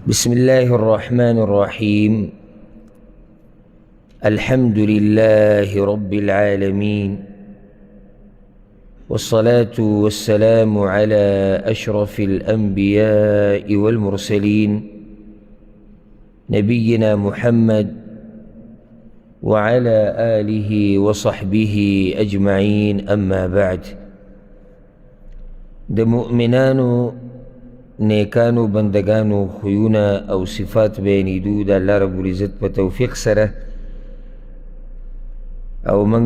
بسم الله الرحمن الرحيم. الحمد لله رب العالمين، والصلاة والسلام على أشرف الأنبياء والمرسلين نبينا محمد وعلى آله وصحبه أجمعين. أما بعد، د مؤمنانو نیکانو بندگانو خویونه او صفات بیانیدو د الله رب العزت په توفیق سره، او من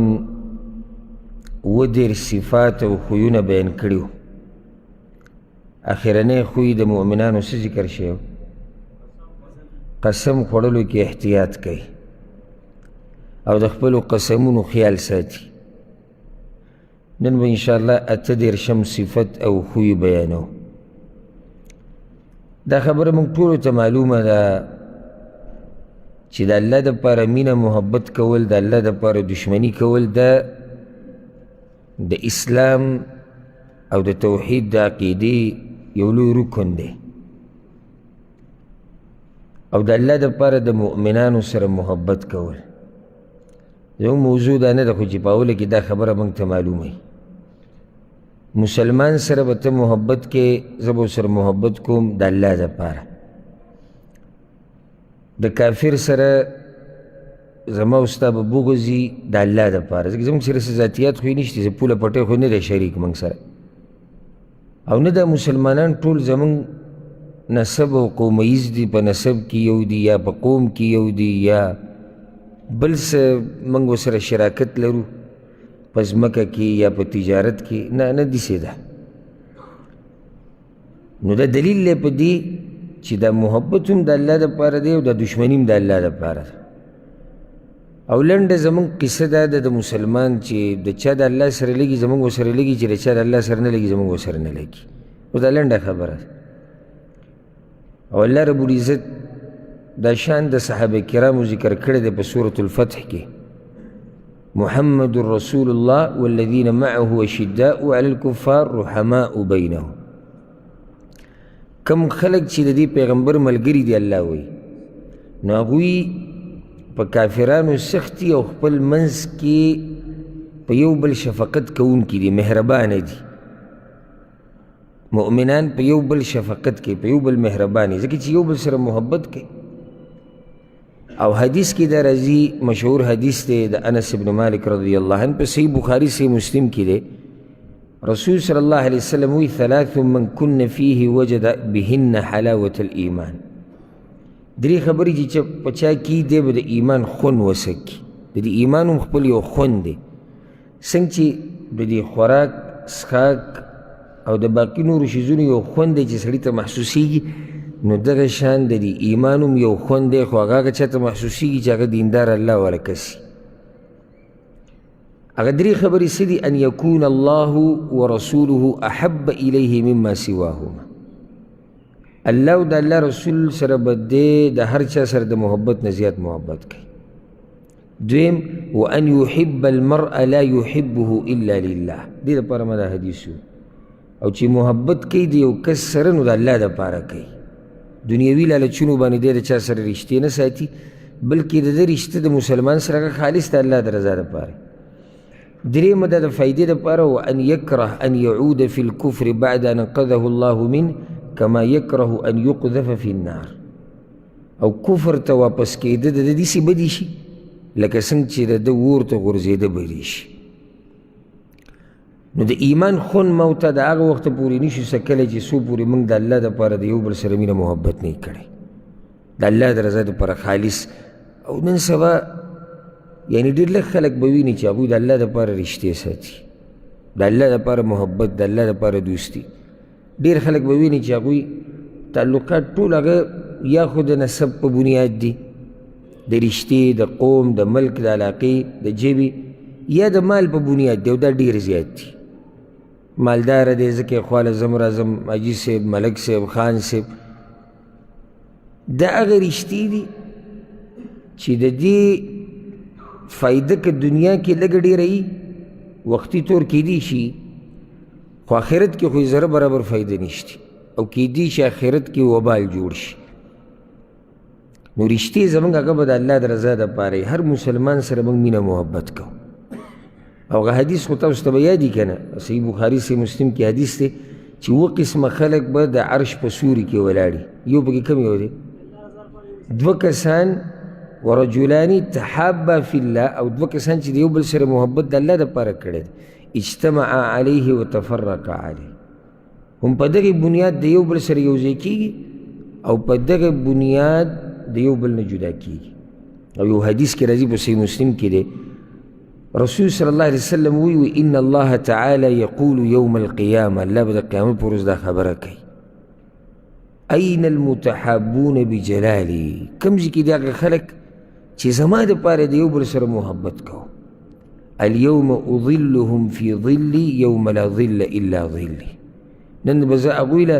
ودیر صفات او خویونه بیان کړیو. اخرنی خوی د مؤمنانو څه ذکر شوی؟ قسم خوړلو کې احتیاط کوي او د خپلو قسمونو خیال ساتي. نن به انشاءالله اته دېرشم صفت او خوی بیانو. دا خبره موږ ټولو ته معلومه ده چې د الله دپاره مینه محبت کول، د الله دپاره دشمني کول، دا د اسلام او د توحید د عقیدې یو لوی رکن دی. او د الله دپاره د مؤمنانو سره محبت کول زموږ موضوع دا نه ده، خو چې په اوله کې دا خبره موږ ته معلومه وي. مسلمان سره به ته محبت کې، زه به سره محبت کوم د الله دپاره. د کافر سره زما او ستا به بغض وي د الله دپاره، ځکه زموږ سره څه ذاتیات خو یې نشته، زه پوله پټی خو نه دی شریک موږ سره، او نه دا مسلمانان ټول زموږ نسب او قومیز دي، په نسب کې یو دي یا په قوم کې یو دي یا بل څه موږ ورسره شراکت لرو په ځمکه کې یا په تجارت کې، نه داسې ده. نو دا دلیل دی په دې چې دا محبت هم د الله دپاره دی او دا دشمني هم د الله دپاره ده. او لنډه زموږ قصه دا ده د مسلمان چې د چا د الله سره لګي زموږ ورسره لګي، چې د چا د الله سره نه لګي زموږ ورسره نه لګي. اوس دا لنډه خبره ده. او الله رب العزت دا شان د صحابه کرامو ذکر کړی دی په سورة الفتح کې: محمد رسول الله والذین معه اشداء علی الکفار رحماء بینهم. کم خلق چې د دې پیغمبر ملګري دی الله وایي، نو هغوی په کافرانو سختی او خپل منځ کې په یو بل شفقت کوونکي دي، مهربانه دي. مؤمنان په یو بل شفقت کوي، په یو بل مهرباني، ځکه چې یو بل سره محبت کوي. او حدیث کې دا راځي، مشهور حدیث دی د انس بن مالک رضی الله عنه، په صحیح بخاري صحیح مسلم کې دی. رسول صلی الله علیه وسلم وی: ثلاث من کن فیه وجد بهن حلاوة الایمان. درې خبرې چې په چا کې دی به د ایمان خوند وسکي. د دې ایمان هم خپل یو خوند دی، څنګه چې د دې خوراک څښاک او د باقي نورو شیزونو یو خوند دی چې سړي ته محسوسیږي، نو دغه شان د دې ایمان هم یو خوند دی، خو هغه چا ته محسوسیږي چې هغه دیندار الله والا کس وي. هغه درې خبرې څه دي؟ ان یکون الله ورسوله احب الیه مما سواهما. الله او د الله رسول سره به دی د هر چا سره د محبت نه زیات محبت کوي. دویم: وان یحب المرء لا یحبه الا لله. دې دپاره ما دا حدیث وي. او چې محبت کوي د یو کس سره، نو د الله دپاره کوي. دنیوي لالچونو باندې دی د چا سره رشتې نه ساتي، بلکې د ده رشته د مسلمان سره خالص د الله د رضا دپاره. درېیمه دا د فایدې دپاره: وان یکره ان یعود فی الکفر بعد ان انقذه الله منه کما یکره ان یقذف فی النار. او کفر ته واپس کېده د ده داسې بدې شي لکه څنګه چې د ده اور ته غورځېده بدې شي. نو د ایمان خون موته د هغه وخته پورې نشو سکلی چې څو پورې موږ د الله دپاره د یو بل سره مینه محبت نه کړی، د الله د رضا دپاره خالص. او نن سبا یعنی ډېر لږ خلک به ویني چې هغوی د الله دپاره رشتې ساتي، د الله دپاره محبت، د الله دپاره دوستي. ډېر خلک به ویني چې هغوی تعلقات ټول هغه یا خو د نسب په بنیاد دي، د رشتې، د قوم، د ملک، د علاقې، د ژبې، یا د مال په بنیاد دی، او دا ډېر زیات دي. مالدار دی ځکه خواله زم راځم، حاجي صاحب، ملک صاحب، خان صاحب. دا هغه رشتې دي چې د دې فایده که دنیا کې لږ ډېره وي، وختي طور کیدی شي، خو آخرت کې خو یې ذره برابر فایده نشته. او کیدی شي آخرت کې وبال جوړ شي. نو رشتې زمونږ هغه به د الله د رضا دپاره هر مسلمان سره موږ مینه محبت کوو. او هغه حدیث خو تاسو ته به یادي که نه، صحیح بخاري صحیح مسلم کې حدیث دی چې 7 قسمه خلک به د عرش په سوري کې ولاړي. یو پکې کوم یو دی؟ 2 کسان ورجلان تحابا فی الله، او 2 کسان چې د یو بل سره محبت د الله دپاره کړی دی، اجتمعا علیه وتفرقا علیه، هم په دغې بنیاد د یو بل سره یو ځای کېږي او په دغه بنیاد د یو بل نه جدا کېږي. او یو حدیث کې راځي په صحیح مسلم کې دی، رسول صلی الله علیه وسلم وی ان الله تعالی یقول یوم القیامه، الله به د قیامت په ورځ دا خبره کوي، این المتحابون بجلالی، کوم ځای کې د هغه خلک چې زما دپاره د یو بل سره محبت کوو، اليوم اظلهم فی ظلی یوم لا ظل الا ظلی، نن به زه هغوی له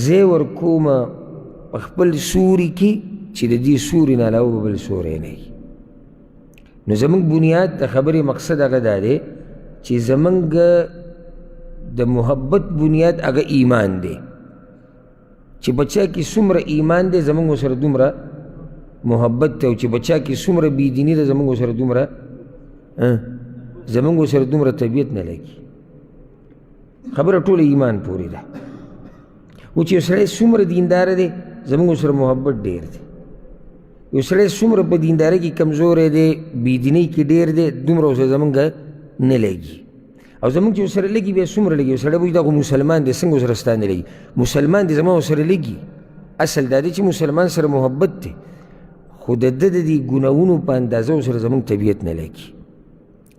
ځای ورکومه په خپل سوري کې چې د دې سوري نه علاوه به بل سوری نه وي. نو زمونږ بنیاد د خبرې مقصد هغه دا دی چې زمونږ د محبت بنیاد هغه ایمان دی، چې بچا کې څومره ایمان دی زمونږ ورسره دومره محبت دی، او چې بچا کې څومره بېدیني ده زمونږ ورسره دومره طبیعت نه لګي. خبره ټوله ایمان پورې ده. و چې یو سړی څومره دینداره دی زمونږ ورسره محبت ډېر دی، یو سړی څومره په دیندارۍ کې کمزوری دی، بېدینۍ کې ډېر دی، دومره ورسره زمونږ نه لګي. او زمونږ چې ورسره لګي بیا څومره لګي، یو سړی به وایي دا خو مسلمان دی څنګه ورسره ستا نه لګي، مسلمان دی زما ورسره لګي. اصل دا دی چې مسلمان سره محبت دی، خو د ده د دې ګناهونو په اندازه ورسره زمونږ طبیعت نه لګي.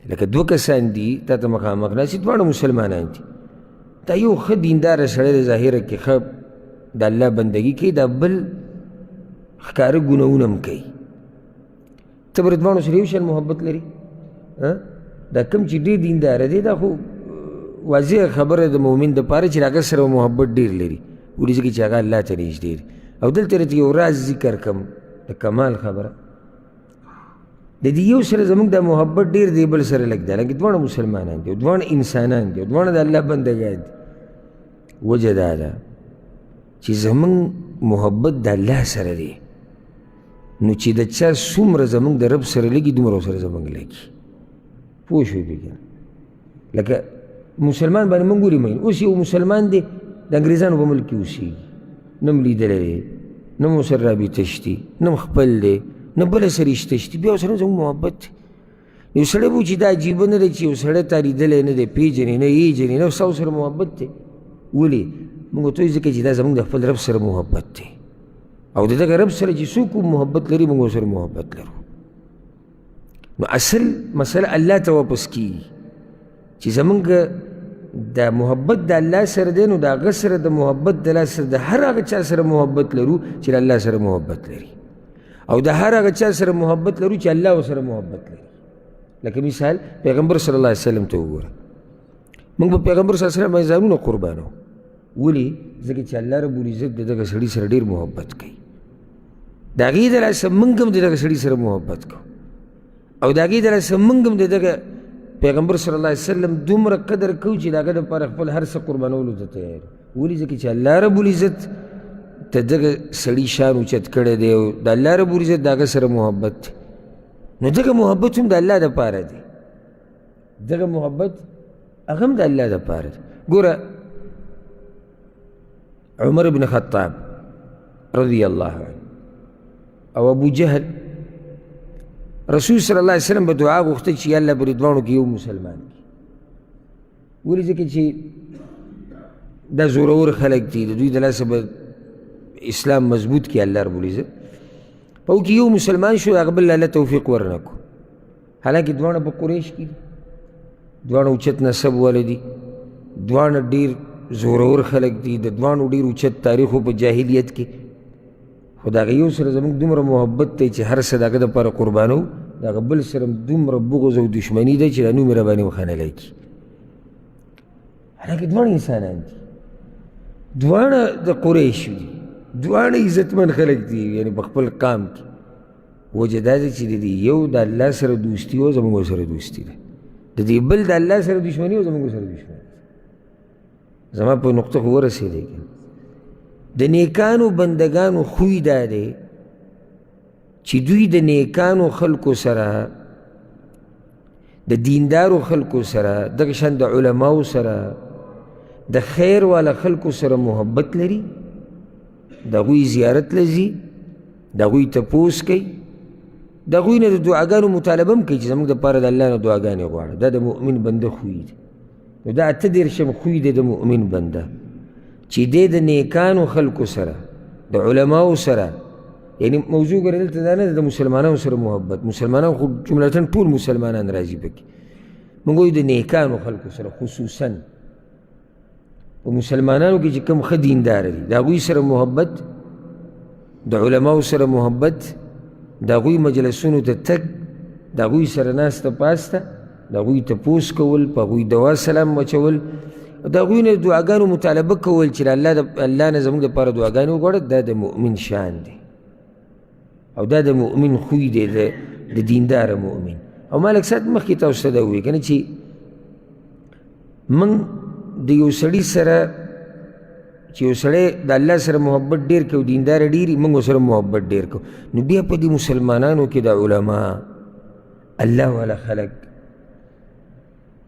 لکه 2 کسان دي تا ته مخامخ ناست، دواړه مسلمانان دي، دا یو ښه دینداره سړی دی ظاهره کې ښه د الله بندګي کوي، دا بل ښکاره ګناهونه هم کوي. ته به د دواړو سره یو شان محبت لري؟ دا کوم چې ډېر دینداره دی دا خو واضحه خبره د مؤمن دپاره چې د هغه سره محبت ډېر لري، ولې ځکه چې هغه الله ته نږدې دی. او دلته راته یو راز ذکر کړم د کمال خبره، د دې یو سره زمونږ د محبت ډېر دی بل سره لږ دی، لکه دواړه مسلمانان دي او دواړه انسانان دي او دواړه د الله بندګان دي. وجه دا ده چې زمونږ محبت د الله سره دی، نو چې د چا څومره زمونږ د رب سره لګي دومره ورسره زمونږ لګي. پوه شوې پکې؟ لکه مسلمان باندې مونږ ګوري مین، اوس یو مسلمان دی د انګریزانو په ملک کې اوسېږي، نه م لیدلی دی، نه م ورسره رابطه شتي، نه م خپل دی، نه بله سره رشته شتي، بیا ورسره زموږ محبت دی. یو سړی به چې دا عجیبه نه دی چې یو سړی تا لیدلی نه دی، پېژنې نه یېژنې نه، ستا ورسره محبت دی. ولې؟ مونږ ورته وایو ځکه چې دا زمونږ د خپل رب سره محبت دی، او د دغه رب سره چې څوک محبت لري مونږ ورسره محبت لرو. نو اصل مسله الله ته واپس کېږي چې زمونږ د محبت د الله سره دی، نو د هغه سره د محبت د الله سره د هر هغه چا سره محبت لرو چې د الله سره محبت لري، او د هر هغه چا سره محبت لرو چې الله ورسره محبت لري. لکه مثال پیغمبر صلی الله علیه وسلم ته وګوره، موږ په پیغمبر صلی الله علیه وسلم باندې ځانونه قربانو. ولې؟ ځکه چې الله رب العزت د دغه سړي سره ډېر محبت کوي، د هغې د لاسه موږ هم د دغه سړي سره محبت کوو، او د هغې د لاسه موږ هم د دغه پیغمبر صلی الله علیه وسلم دومره قدر کوو چې د هغه دپاره خپل هر څه قربانولو ته تیار. ولې؟ ځکه چې الله رب العزت د دغه سړي شان اوچت کړی دی او د الله رب العزت د هغه سره محبت دی، نو دغه محبت هم د الله دپاره دی، دغه محبت هغه هم د الله دپاره دی. ګوره عمر بن خطاب رضی الله عنه او ابو جهل، رسول صلی الله علیه وسلم به دعا غوښته چې یا الله په دې دواړو کې یو مسلمان کړي. ولې؟ ځکه چې دا زورور خلک دي، د دوی د لاسه به اسلام مضبوط کړي الله رب العزت، په هغو کې یو مسلمان شو، هغه بل الله توفیق ورنه کړو. حالانکې دواړه په قریش کې دي، دواړه اوچت نسب والا دي، دواړه ډېر زورور خلک دي، د دواړو ډېر اوچت تاریخ په جاهلیت کې، خو د هغه یو سره زموږ دومره محبت دی چې هر څه د هغه دپاره قربانو، د هغه بل سره دومره بغض او دشمني دی چې دا نوم یې راباندې وخانلی کي. حالانکې دواړه انسانان دي، دواړه د قریشو دي، دواړه عزتمن خلک دي، یعنې په خپل قام کې. وجه دا ده چې د دې یو د الله سره دوستي او زموږ سره دوستي ده، د دې بل د الله سره دشمني او زموږ سره دشمني. زما په نقطه خو ورسېدی که د نیکانو بندگانو خوی دا دی چې دوی د نیکانو خلکو سره د دیندارو خلکو سره دغه شان د علماو سره د خیر والا خلکو سره محبت لري، د هغوی زیارت لځي، د هغوی تپوس کوي، د هغوی نه د دعاګانو مطالبه هم کوي چې زموږ دپاره د الله نه دعاګانې غواړه. دا د مؤمن بنده خوی دی. نو دا 38 خوی دی د مؤمن بنده چې دی د نیکانو خلکو سره د علماو سره، یعنی موضوع ګوره دلته دا نه ده د مسلمانانو سره محبت، مسلمانان خو جملتاً ټول مسلمانان راځي پکې، موږ وایو د نیکانو خلکو سره خصوصاً په مسلمانانو کې چې کوم ښه دینداره دي د هغوی سره محبت، د علماو سره محبت، د هغوی مجلسونو ته تګ، د هغوی سره ناسته پاسته، د هغوی تپوس کول، په هغوی دوا سلام اچول، د هغوی نه دعاګانو مطالبه کول چې الله نه زموږ دپاره دعاګانې وغواړه. دا د مؤمن شان دی او دا د مؤمن خوی دی، د دینداره مؤمن. او ما لږ ساعت مخکې تاسو ته دا ووایي که نه چې موږ د یو سړي سره چې یو سړی د الله سره محبت ډېر کوي او دینداره ډېري، موږ ورسره محبت ډېر کوو، نو بیا په دې مسلمانانو کې د علما الله والا خلک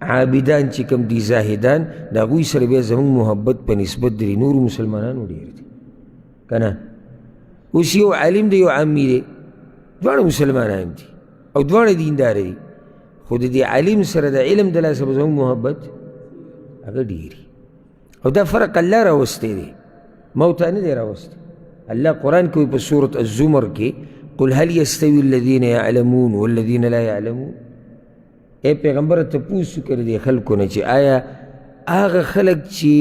عابدان چې کوم دي زاهدان، د هغوی سره بیا زموږ محبت په نسبت د نورو مسلمانانو ډېر دی که نه. اوس یو عالم دی یو عامي دی، دواړه مسلمانان دي او دواړه دینداره دي، خو د دې عالم سره د علم د لاسه به زموږ محبت هغه ډېري. او دا فرق الله راوستی دی، ما ورته نه دی راوستی. الله قرآن کوي په سورة الزمر کې قل هل یستوي الذین یعلمون والذین لا یعلمون. ای پیغمبره تپوس وکړه دې خلکو نه چې آیا هغه خلک چې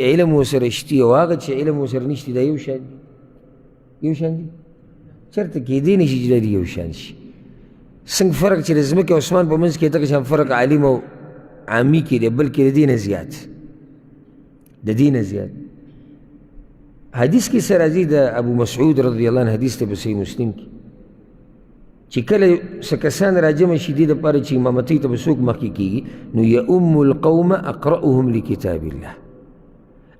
علم ورسره شتي او هغه چې علم ورسره نشتي دا یو شان دي؟ یو شان دي؟ چېرته کېدی نه شي چې دا یو شان شي. څنګه فرق چې د ځمکې او اسمان په منځ کې دغه شان فرق عالم او عامي کې دی، بلکې د دې نه زیات، د دې نه زیات. حدیث کې سره راځي د ابو مسعود رضی الله عنه حدیث ته په صحیح مسلم کې چې کله څه کسان راجمع شي دې دپاره چې امامتۍ ته به څوک مخکې کېږي، نو یؤم القوم اقرأهم لکتاب الله.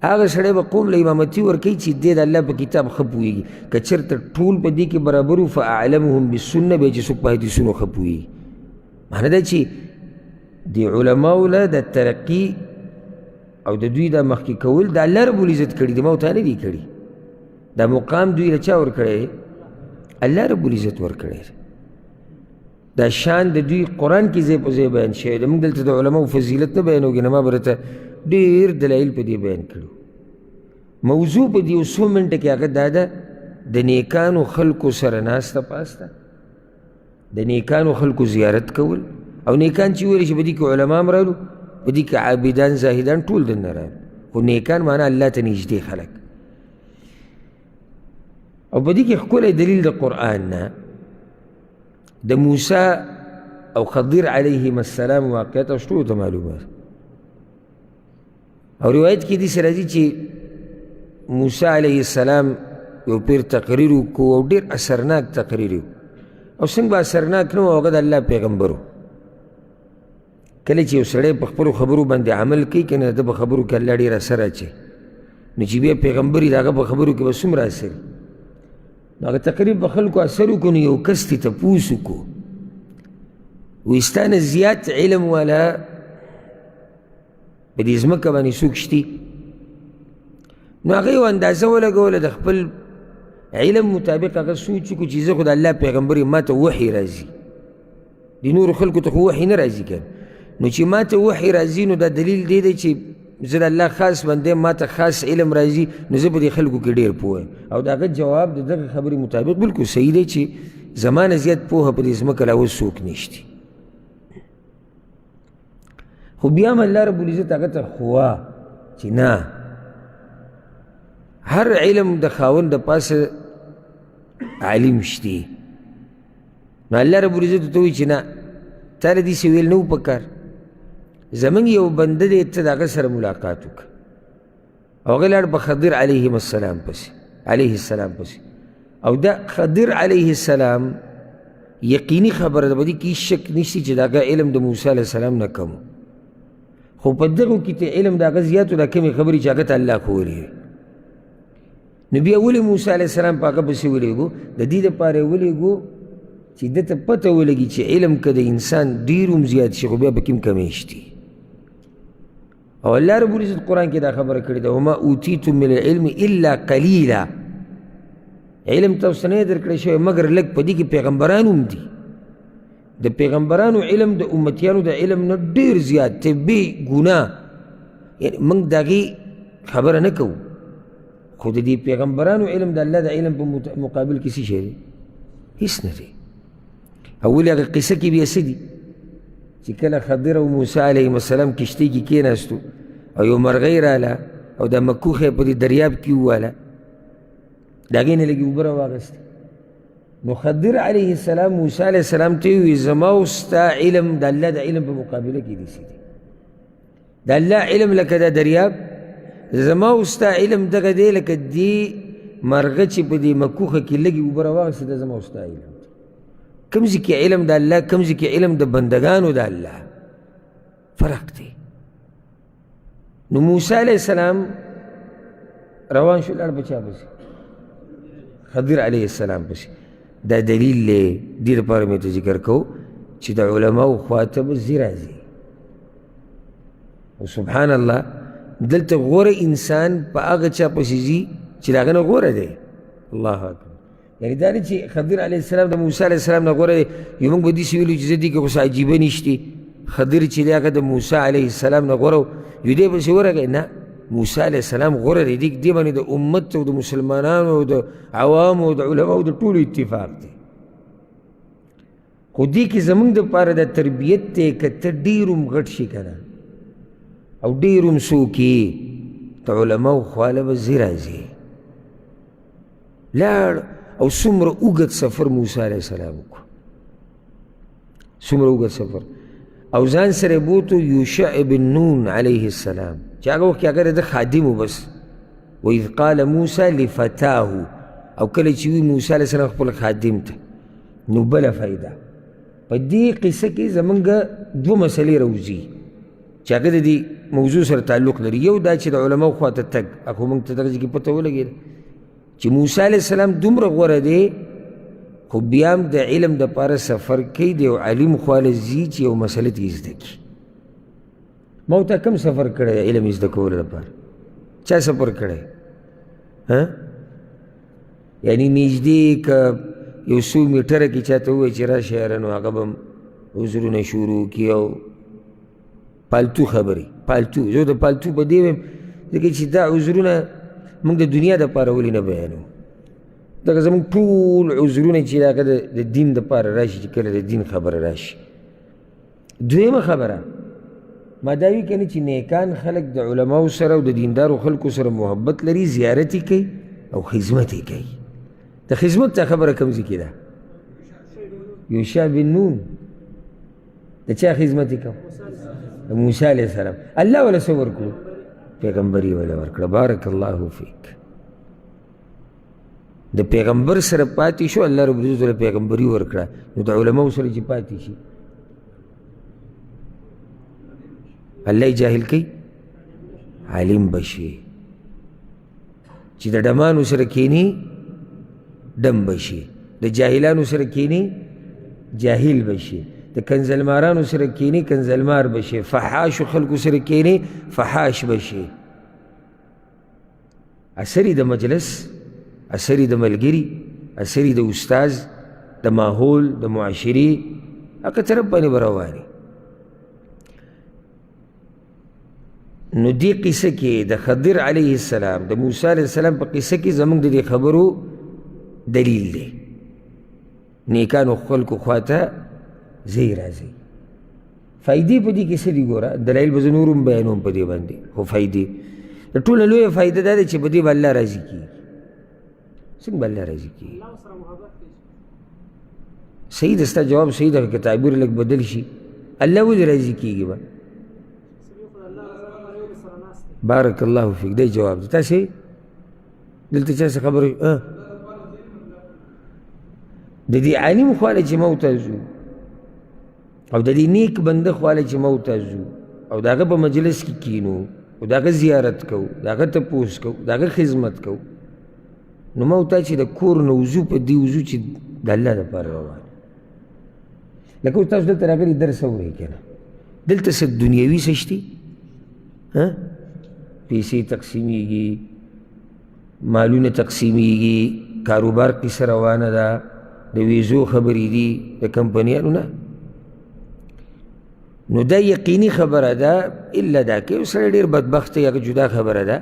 هغه سړی به قوم له امامتي ورکوي چې دی د الله په کتاب ښه پوهېږي. که چېرته ټول په دې کې برابر وو فاعلمهم بالسنه، بیا چې څوک په حدیثونو ښه پوهېږي. معنی دا چې د علماو له د ترقي او د دوی دا مخکې کول د الله رب العزت کړي دي، ما ورته نه دي کړي. دا مقام دوی له چا ورکړی دی؟ الله رب العزت ورکړی دی. دا شان د دوی قرآن کې ځای په ځای بیان شوی دی. موږ دلته د علماو فضیلت نه بیانوږي نه، ما به درته ډېر دلایل په دې بیان کړو. موضوع په دې یو څو منټه کې هغه دا ده د نیکانو خلکو سره ناسته پاسته، د نیکانو خلکو زیارت کول. او نیکان چې ویلی چې په دې کې علما هم رالو، په دې کې عابدان زاهدان ټول دننه رالو، خو نیکان معنا الله ته نږدې خلک. او په دې کې ښکلی دلیل د قرآن نه د موسی او خضر علیهم السلام واقعیت او ټولو ته معلومات. او روایت کې داسې راځي چې موسی علیه السلام یو پیر تقریر وکړو او ډېر اثرناک تقریر و. او څنګه به اثرناک نه و، هغه د الله پیغمبر و. کله چې یو سړی په خپلو خبرو باندې عمل کوي که نه، د په خبرو کې الله ډېر اثر اچوي، نو چې بیا پیغمبر یي د هغه په خبرو کې به څومره اثر وي. نو هغه تقریب په خلکو اثر وکړو، نو یو کس ترې تپوس وکړو، وایي ستا نه زیات علم والا په دې ځمکه باندې څوک شتي؟ نو هغه یو اندازه ولګوله د خپل علم مطابق. هغه سوچ وکړو چې زه خو د الله پیغمبر یم، ما ته وحي راځي، د نورو خلکو ته خو وحي نه راځي که نو چې ما ته وحي راځي، نو دا دلیل دی دی چې زه د الله خاص بنده یم، ما ته خاص علم راځي، نو زه په دې خلکو کې ډېر پوه یم. او د هغه جواب د دغه خبرې مطابق بلکل صحیح دی چې زما نه زیات پوهه په دې ځمکه لا اوس څوک نشتي. خو بیا هم الله رب العزت هغه ته خوا چې نه، هر علم د خاوند د پاسه عالم شتي. نو الله رب العزت ته وایي چې نه، تا له داسې ویل نه و پکار. زمونږ یو بنده دی، ته د هغه سره ملاقات وکړه. او هغه لاړ په خضر علیهم السلام پسې. او دا خضر علیه السلام یقیني خبره ده، په دې کې هېڅ شک نشته چې د هغه علم د موسی علیه السلام نه کم، خو په دغو کې ته علم د هغه زیات و، دا کمې خبرې چې هغه ته الله ښوولې وي. نو بیا ولې موسی علیه السلام په هغه پسې ولېږو؟ د دې دپاره یې ولېږو چې ده ته پته ولګي چې علم که د انسان ډېر هم زیات شي خو بیا پکې هم کمیشتي. او الله رب العزت قرآن کې دا خبره کړې ده وما اوتیتم من العلم الا قلیلا. علم تاسو نه درکړی شوی مګر لږ. په دې کې پیغمبران هم دي. د پیغمبرانو علم د امتیانو د علم نه ډېر زیات دی بې ګناه. یعنې موږ د هغې خبره نه کوو خو د دې پیغمبرانو علم د الله د علم په مقابل کې څه شی دی؟ هېڅ نه دی. او ولې هغه قصه کې بیا څه دي چې کله خضر او موسی علیهم السلام کشتۍ کې کېناستو او یو مرغۍ راله او دا مکوخ یې په دې دریاب کې وواله د هغې نه لږې اوبه راواغستې. نو خضر علیه السلام موسی علیه السلام ته ووایي زما او ستا علم د الله د علم په مقابله کې داسې دی. د الله علم لکه دا دریاب، زما او ستا علم دغه دی لکه دې مرغه چې په دې مکوخه کې لږې اوبه راواغستې دا زما او ستا علم دی. کم ځای کې علم د الله، کم ځای کې علم د بندګانو د الله، فرق دی. نو موسی علیه السلام روان شو لاړ په چا پسې؟ خضر علیه السلام پسې. دا دلیل دی دې لپاره مې ته ذکر کوو چې د علماو خوا ته به ځي راځي. او سبحان الله دلته غوره انسان په هغه چا پسې ځي چې د هغه نه غوره دی. الله اکبر. یعنې دا نه چې خضر علیه السلام د موسی علیه السلام نه غوره دی. یو موږ به داسې ویلو چې زه دې کې خو څه عجیبه نشتې، خضر چې دی هغه د موسی علیه السلام نه غوره و، یو دی پسې ورغی. نه، موسی علیه السلام غوره دی. دې باندې د امت او د مسلمانانو او د عوامو او د علماو د ټولو اتفاق دی. خو دې کې زموږ دپاره د تربیت دی که ته ډېر هم غټ شي که نه او ډېر هم څوک یې د علماو خواله به ځي راځي. لاړ او څومره اوږد سفر موسی علیه السلام وکړو، څومره اوږد سفر. او ځان سره یې بوتو یوشع بن نون علیه السلام چې هغه وخت کې هغه د خادم و بس. وإذ قال موسی لفتاه، او کله چې وي موسی علیه السلام خپل خادم ته. نو بله فایده په دې قصه کې زمونږ دوه مسلې راوځي چې هغه د دې موضوع سره تعلق لري. یو دا چې د علماو خوا ته تګ، اخو موږ ته دغه کې پته ولګېده چې موسی علیه السلام دومره غوره دی خو بیا هم د علم دپاره سفر کوي، د یو عالم خواله ځي چې یو مسله ته یې زده کړي. ما ورته کم سفر کړی دی علم یې زده کولو دپاره؟ چا سفر کړی؟ یعنې نږدې که یو څو میټره کې چاته ووایي چې راشه یاره نو هغه به عذرونه شروع کړي او پالتو خبرې. پالتو، زه د پالتو په دې وایم ځکه چې دا عذرونه موږ د دنیا دپاره ولې نه بیانوو. دغه زموږ ټول عذرونه چې هغه د دین دپاره راشي چې کله د دین خبره راشي. دویمه خبره ما دا وي که نه چې نیکان خلک د علماو سره او د دیندارو خلکو سره محبت لري، زیارت یې کوي او خدمت یې کوي. د خدمت ته خبره کوم ځای کې ده؟ یوشع بن نون د چا خدمت یې کوم؟ د موسی علیه السلام. الله وله څه ورکړو؟ پیغمبري وله ورکړه. بارک الله فیک. د پیغمبر سره پاتې شو، الله رب العزت وله پیغمبري ورکړه. نو د علماو سره چې پاتې شي الله یې جاهل کوي، عالم بشي. چې د ډمانو سره کینی ډم بشي، د جاهلانو سره کینی جاهل بشي، د کنزلمارانو سره کینی کنزلمار بشي، فحاشو خلکو سره کینی فحاش بشي. اثرې د مجلس، اثرې د ملګري، اثرې د استاذ، د ماحول، د معاشرې هغه طرف باندې به روانې. نو دې قصه کې د خضر علیه السلام د موسی علیه السلام په قصه کې زموږ د دې خبرو دلیل دی. نیکانو خلکو خوا ته ځئ راځئ. فایدې په دې کې څه دي ګوره؟ دلایل به زه نور هم بیانوم په دې باندې، خو فایدې د ټوله لویه فایده دا ده چې په دې به الله راضي کېږي. څنګه به الله راضي کېږي؟ صحیح ده، ستا جواب صحیح ده، که تعبیر لږ بدل شي. الله ولې راضي کېږي به؟ بارک الله فیک. دی جواب دی. تاسې دلته چا څه خبره د دې عالم خواله چې مو ته ځو او د دې نیک بنده خواله چې مو ته ځو او د هغه په مجلس کې کینو او د هغه زیارت کوو، د هغه تپوس کوو، د هغه خدمت کوو، نو ما وتا چې د کور نه وضو په دې وضو چې د الله دپاره روان لکه اوس تاسو دلته راغلي درس اورئ که نه دلته څه دنیوي څه شتي پیسې تقسیمیږي مالونه تقسیمیږي کاروبار قصه روانه ده د ویزو خبرې دي د کمپنیانو نه نو دا یقیني خبره ده الا دا که یو سړی ډېر بدبخت دی هغه جدا خبره ده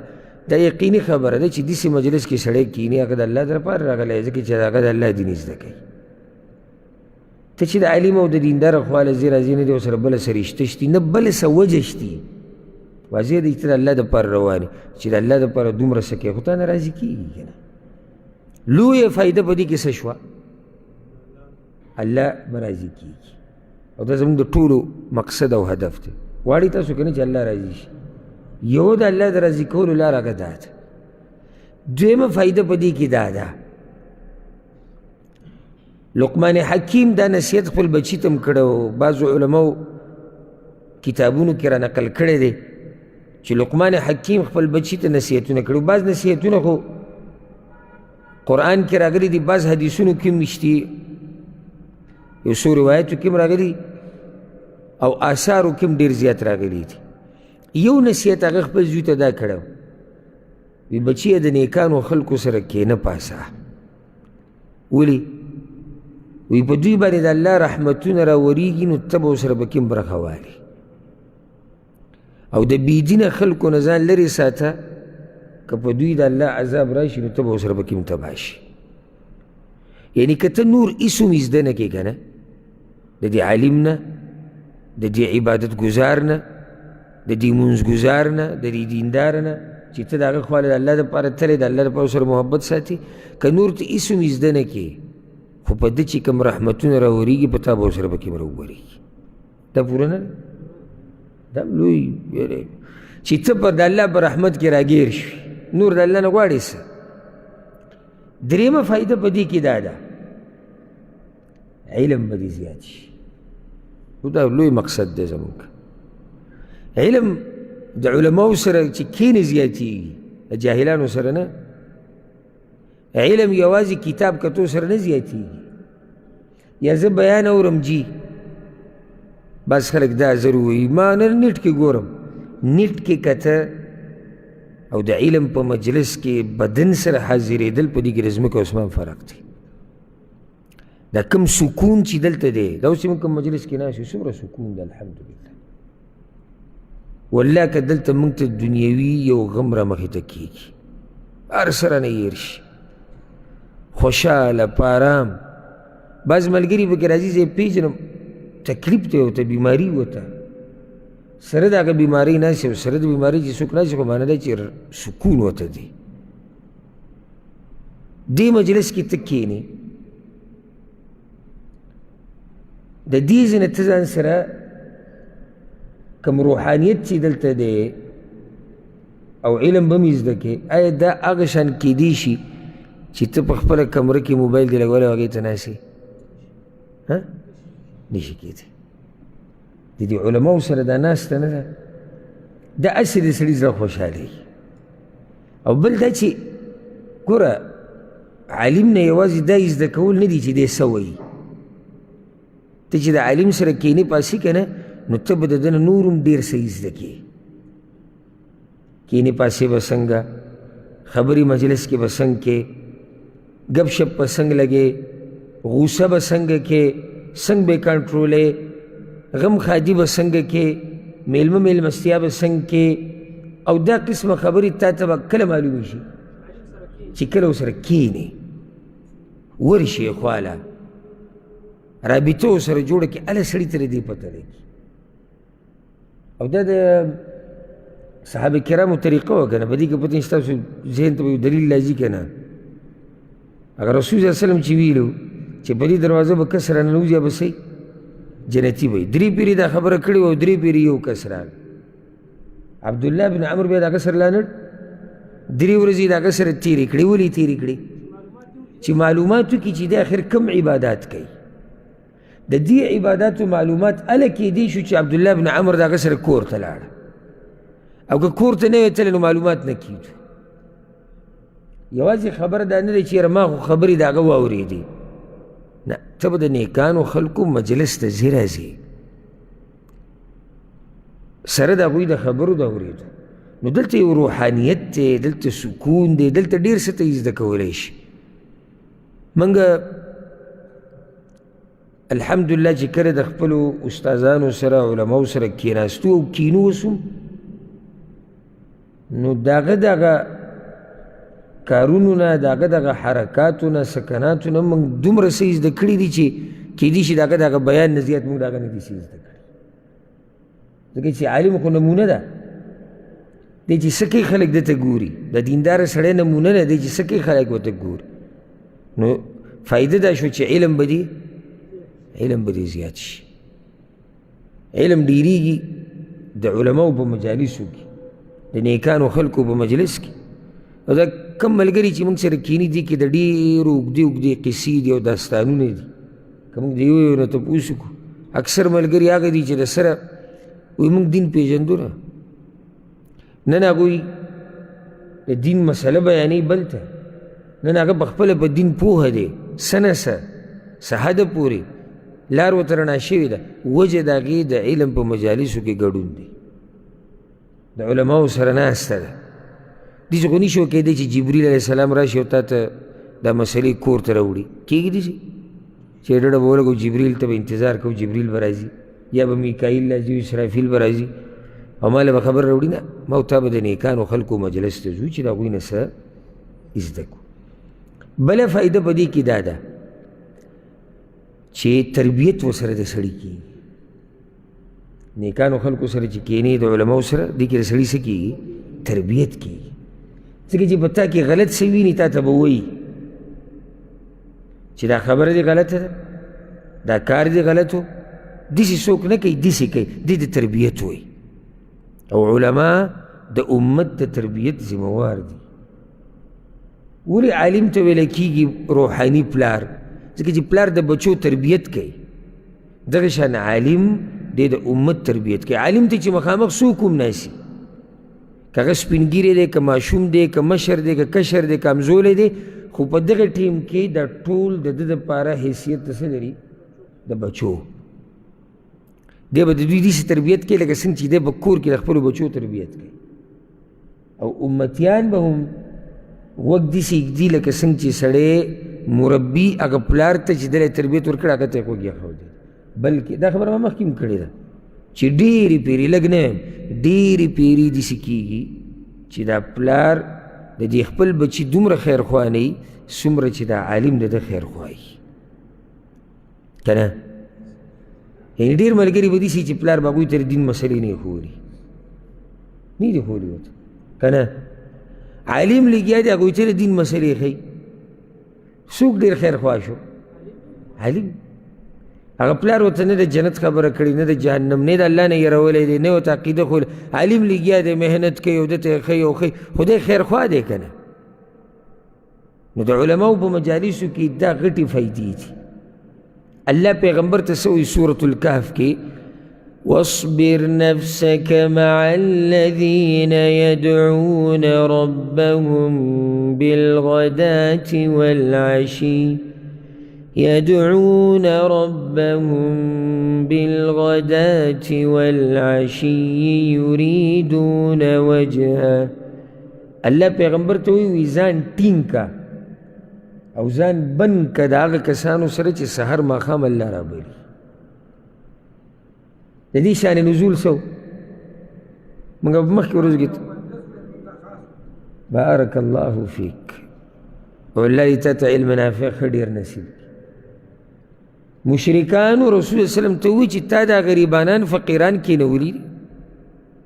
دا یقیني خبره ده چې داسې مجلس کې سړی کیني هغه د الله دپاره راغلی ځکه چې هغه د الله دین زده کوي ته چې د عالم او د دینداره خواله ځې راځې نه دی ورسره بله څه رشته شتي نه بله څه وجه شتي واضح دی چې د الله دپاره روان یې چې د الله دپاره دومره څه کوي خو تا نه راضي کېږي که نه لویه فایده په دې کې څه شوه الله به راضي کېږي او دا زموږ د ټولو مقصد او هدف دی غواړئ تاسو که نه چې الله راضي شي یو د الله د راضي کولو لار هغه دا ده دویمه فایده په دې کې دا ده لقمان حکیم دا نصیحت خپل بچي ته م کړی و بعضو علماو کتابونو کې را نقل کړی دی چې لقمان حکیم خپل بچي ته نصیحتونه کړي بعض نصیحتونه خو قرآن کې راغلي دي بعض حدیثونو کې هم شتي یو څو روایتو کې هم راغلي او آثارو کې هم ډېر زیات راغلي دي یو نصیحت هغه خپل زوی ته دا کړی وي بچیه د نیکانو خلکو سره کښېنه پاسه ولې وی په دوی باندې د الله رحمتونه راورېږي نو ته به ورسره پکې هم برخه والي او د بېدینه خلکو نه ځان لرې ساته که په دوی د الله عذاب راشي نو ته به ورسره پکې هم تباه شي یعنې که ته نور هېڅ هم زده نه کړې که نه د دې عالم نه د دې عبادت ګزار نه د دې مونځ ګزار نه د دې دیندار نه چې ته د هغه خواله د الله دپاره تللی د الله دپاره سره محبت ساتي که نور ته هېڅ هم زده نه کړې خو په ده چې کوم رحمتونه راورېږي په تا به ورسره پکې هم راوورېږي دا پوره نه دا هم لوی چې ته پر د الله په رحمت کې راګیر شوي نور د الله نه غواړې څه درېیمه فایده په دې کې دا ده علم به دې زیات شي دا لوی مقصد دی زموږ علم د علماو سره چې کښېنې زیاتېږي د جاهلانو سره نه علم یوازې کتاب کتو سره نه زیاتېږي یا زه بیان اورم جي بس خلک دا زر ووایي ما نه نیټ کې ګورم نیټ کې کته او د علم په مجلس کې بدن سره حاضرېدل په دې کې د ځمکې او اسمان فرق دی دا کوم سکون چې دلته دی دا اوس چې موږ کوم مجلس کې ناست یو څومره سکون ده الحمدلله والله که دلته موږ ته دنیوي یو غم را مخې ته کېږي هر سره نه هېر شي خوشحاله په ارام بعض ملګري پکې راځي زه یې پېژنم تکلیف دی ورته بیماري ورته سره د هغه بیمارۍ ناست او سره د بیمارۍ چې څوک ناست خو معنی دی چې سکون ورته دی دې مجلس کې ته کښېنې د دې ځای نه ته ځان سره کوم روحانیت چې دلته دی او علم به مې زده کې آیا دا هغه شان کیدی شي چې ته په خپله کمره کې موبایل دې لګولی او هغې ته ناست نشي کېدی د دې علماو سره دا ناسته نه ده دا هسې د سړي زړه خوشحالېږي او بل دا چې ګوره عالم نه یوازې دا زده کول نه دي چې دی څه وایي ته چې د عالم سره کښېنې پاسې که نه نو ته به د ده نه نور هم ډېر څه زده کړې کښېنې پاسې به څنګه خبرې مجلس کې به څنګه کې گپ شپ به څنګه لګې غوسه به څنګه کې څنګه به کنټرولې غم خادي به څنګه کې میلمه میلمستیا به څنګه کې او دا قسمه خبرې تا ته به کله معلومې شي چې کله ورسره کښېنې ورشي خواله رابطه ورسره جوړه کړي هله سړي ته د دې پته لګي او دا د صحابه کرامو طریقه وه که نه په دې کې پته نشته ستاسو ذهن ته به یو دلیل راځي که نه اگر رسول صلی الله وسلم چې ویلو چې په دې دروازه به کس راننوځي یا به صحیح جنتي به وي درې پیرې دا خبره کړې وه او درې پیرې یو کس راغی عبدالله بن عمر بیا د هغه سره لا نړ درې ورځې د هغه سره تېرې کړې ولې تېرې کړې چې معلومات وکړي چې د آخر کم عبادات کوي د دې عباداتو معلومات هله کېدی شو چې عبدالله بن عمر د هغه سره کور ته لاړه او که کور ته نه وی تللی نو معلومات نه کېدو یوازې خبره دا نه دی چې یاره ما خو خبرې د هغه واورېدې، نه، ته به د نیکانو خلکو مجلس ته ځې راځې سره د هغوی د خبرو د اورېدو. نو دلته یو روحانیت دی، دلته سکون دی، دلته ډېر څه ته یې زده کولی شي. موږ الحمدلله چې کله د خپلو استادانو سره علماو سره کېناستو او کینو اوس هم، نو د هغه کارونو نه، د هغه حرکاتو نه، سکناتو نه موږ دومره څه زده کړي دي چې کیدای شي د هغه بیان نه زیات موږ د هغه نه دي څه زده کړي. ځکه چې عالم خو نمونه ده، دی چې څه کوي خلک دته ګوري، د دینداره سړی نمونه نه دی چې څه کوي خلک ورته ګوري. نو فایده دا شو چې علم به دې زیات شي، علم ډېرېږي د علماو په مجالسو کې، د نیکانو خلکو په مجلس کې. او دا کم ملګري چې موږ سره کیني دي کې د ډېرو اوږدې قصې دي او داستانونه دي. که موږ د یو نه تپوس وکړو، اکثر ملګري هغه دي چې د سره وایي موږ دین پېژندو نه، نن هغوی د دین مسله بیانوي بل ته، نن هغه په خپله په دین پوهه دی، څه نه څه حده پورې لار ورته رڼا شوې ده. وجه د هغې د علم په مجالسو کې ګډون دی، د علماو سره ناسته ده. داسې خو نه شو کېدی چې جبریل علیه السلام راشي او تا ته دا مسلې کور ته راوړي. کېږي داسې چې ډډه به ولګو جبریل ته به انتظار کوو جبریل به راځي، یا به میکایل راځي، اسرافیل به راځي او ما له به خبر راوړي. نه، ما او تا به د نیکانو خلکو مجلس ته ځو چې د هغوی نه څه زده کړو. بله فایده په دې کې دا ده چې تربیت ورسره د سړي کېږي. نیکانو خلکو سره چې کښېنې د علماو سره، دې کې د سړي څه کېږي؟ تربیت کېږي. ځکه چې په تا کې غلط څه ویني تا ته به وایي چې دا خبره دې غلطه ده، دا کار دې غلط و. داسې څوک نه کوي، داسې کوي، دې د تربیت وایي. او علما د امت د تربیت ذمهوار دي. ولې عالم ته ویلی کېږي روحاني پلار؟ ځکه چې پلار د بچو تربیت کوي. دغه شان عالم دی د امت تربیت کوي. عالم ته چې مخامخ څوک هم ناسي، که هغه سپینګیری دی، که ماشوم دی، که مشر دی، که کشر دی، که همزولی دی، خو په دغه ټیم کې د ټول د ده دپاره حیثیت څه لري؟ د بچو. دی به د دوی داسې تربیت کوي لکه څنګه چې دی په کور کې د خپلو بچو تربیت کوي. او امتیان به هم غوږ داسې ږدي لکه څنګه چې سړی مربي هغه پلار ته چې دلی تربیت ورکړه هغه ته یې غوږ ایښودی. بلکې دا خبره ما مخکې هم کړې ده چې ډېرې پیرې، لږ نه یم، ډېرې پیرې داسې کېږي چې دا پلار د دې خپل بچي دومره خیرخوا نه وي څومره چې دا عالم د ده خیرخوا وي. که نه؟ یعنې ډېر ملګري به داسې چې پلار به هغوی ته د دین مسلې نه یې ښولي، نه یې دې ښولي ورته، که نه؟ عالم لګیا دی هغوی ته د دین مسلې ښیي. څوک ډېر خیرخوا شو؟ عالم. هغه پلار ورته نه د جنت خبره کړې، نه د جهنم، نه د الله نه یېرولی دی، نه ورته عقیده ښول. عالم لګیا دی محنت کوي او ده ته یې ښیي او ښیي، خو دی خیرخوا دی که نه؟ نو د علماو په مجالسو کې دا غټې فایدې دي. الله پیغمبر ته څه وایي سورة الکهف کې؟ واصبر نفسك مع الذين يدعون ربهم بالغداة والعشي يدعون ربهم بالغداة والعشي يريدون وجهه. الله پیغمبر ته وایي ځان ټینګ کا او ځان بند که د هغه کسانو سره چې سحر ماښام الله رابلي. د دې شان نزول څه و؟ موږ په مخکې ورځو کې بارک الله فیک او الله دې تا ته علم نافع ښه ډېر نصیب کړي. مشرکانو رسول الله وسلم ته ووایي چې تا دا غریبانان فقیران کېنولي دي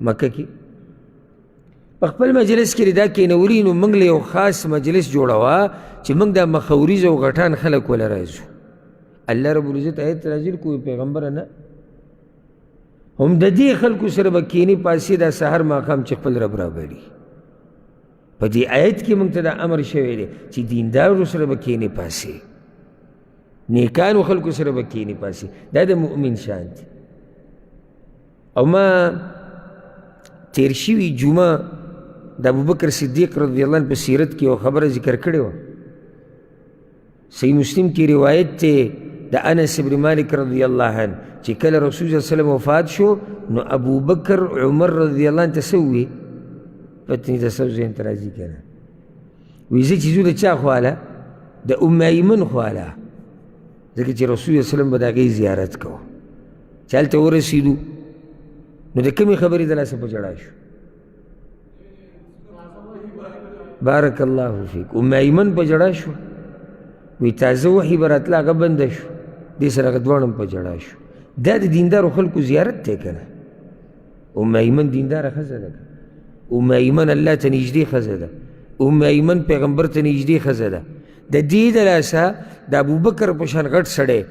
مکه کې، په خپل مجلس کې دا کېنولي، نو موږ له یو خاص مجلس جوړوه چې موږ دا مخوریز او غټان خلک وله راځو. الله رب العزت آیت نازل کوي پیغمبره نه، هم د دې خلکو سره به کښېني پاسې دا سحر ماښام چې خپل رب رابلي. په دې آیت کې موږ ته دا امر شوی دی چې دیندارو سره به کښېني پاسې، نیکانو خلکو سره به کښېني پاسې. دا د مؤمن شان دی. او ما تیر شوي جمعه د ابوبکر صدیق رضی الله عنه په سیرت کې یو خبره ذکر کړې وه. صحیح مسلم کی روایت ته د انس بن مالک رضی الله عنه چې کله رسول صلی الله علیه وسلم وفات شو نو ابوبکر عمر رضی الله عنه ته څه وویل؟ پتنې ته څه ذهن ته راځي که نه؟ وایي زه چې ځو د چا خواله؟ د ام ایمن خواله، ځکه چې رسول صلی الله علیه وسلم به د هغې زیارت کوو. چې هلته ورسېدو نو د کومې خبرې د لاسه په ژړا شو؟ بارک الله فیک. ام ایمن په ژړا شو، وی تازه وحی به راتله هغه بنده شو، دې سره هغه دواړه هم په ژړا شو. دا د دیندارو خلکو زیارت دی که نه؟ ام ایمن دینداره ښځه ده که؟ ام ایمن الله ته نږدې ښځه ده، ام ایمن پیغمبر ته نږدې ښځه ده. د دې د لاسه د ابوبکر په شان غټ سړی،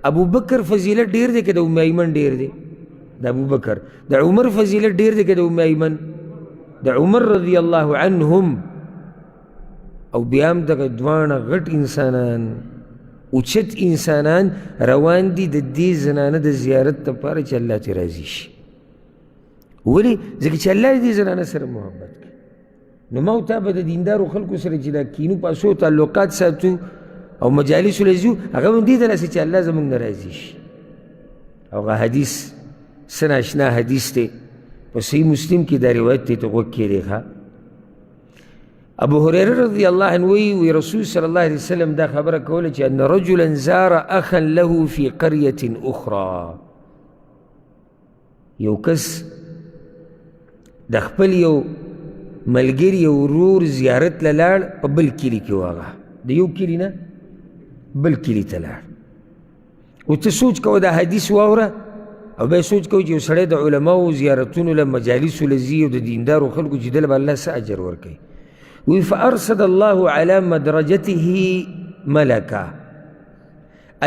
ابوبکر فضیلت ډېر دی که د ام ایمن ډېر دی؟ د ابوبکر. د عمر فضیلت ډېر دی که د ام ایمن؟ د عمر رضی الله عنهم. او بیا هم دغه دواړه غټ انسانان، اوچت انسانان روان دي د دې زنانه د زیارت لپاره چې الله ترې راضي شي. ولې؟ ځکه چې الله دې زنانه سره محبت کوي. نو ما او تا به د دیندارو خلکو سره چې دا کینو پاسو تعلقات ساتو او مجالسو له ځو، هغه هم دې ته راسي چې الله زموږ نه راضي شي. او هغه حدیث څه ناشنا حدیث دی، په صحیح مسلم کې دا روایت دی، ته غوږ کېږدې ښه. ابو هريره رضی الله عنه وی رسول صلی الله علیه وسلم دا خبره کوله چې ان رجلا زار اخا له فی قريه اخرى. یو کس د خپل یو ملګري یو ورور زیارت له لاړ، په بل کلي کې و، هغه د یو کلي نه بل کلي ته لاړ. او ته سوچ کوه دا حدیث واوره او بیا سوچ کوه چې یو سړی د علماو زیارتونو له مجالسو له ځي او د دیندارو خلکو چې دله به الله څه اجر ورکوي. وی فارصد الله على مدرجته ملکا.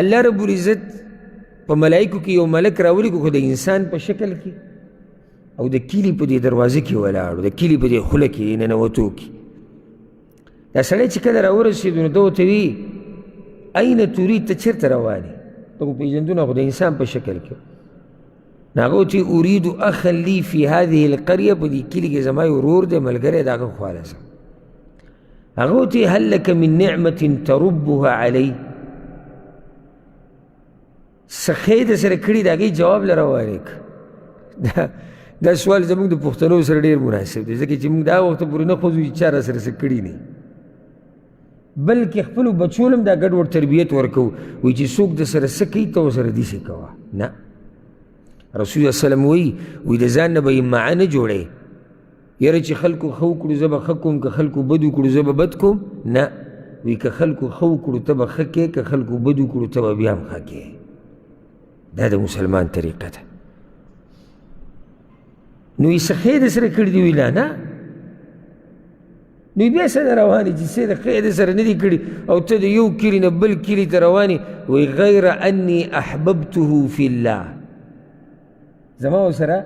الله رب العزت په ملائکو کې یو ملک راولي خو د انسان په شکل کې، او د کلي په دې دروازه کې ولاړو، د کلي په دې خوله کې ننوتو کې. دا سړی چې کله راورسېدو نو ده ورته وي این ترید؟ ته چېرته روان یې؟ ته خو پېژندونه خو د انسان په شکل کې. نو هغه ورته وي اريد اخا لي في هذه القريه، په دې کلي کې زما یو ورور دی ملګری د هغه خواله ځم. هغه ورته وي هل لك من نعمة تربها علی؟ څه ښې د سره کړي د هغې جواب له روانې که. دا سوال زموږ د پښتنو سره ډېر مناسب دی، ځکه چې موږ دا وخته پورې نه خوځو چې چا را سره څه کړي نه، بلکې خپلو بچو له هم دا ګډوډ تربیت ورکوو. وایي چې څوک د سره څه کوي ته ورسره داسې کوه. نه، رسول الله وسلم وایي د ځان نه به یې معه نه جوړئ، یاره چې خلکو ښه وکړو زه به ښه کوم، که خلکو بد وکړو زه به بد کوم. نه، وایي که خلکو ښه وکړو ته به ښه کوې، که خلکو بد وکړو ته به بیا هم ښه کوې. دا د مسلمان طریقه ده. نو یې څه ښې د سره کړي دي؟ وی لا نه. نو بیا څه نه روانې چې څه د ښې د سره نه دي کړي او ته د یو کلي نه بل کلي ته روانې. وایي غیر انی احببته فی الله، زما ورسره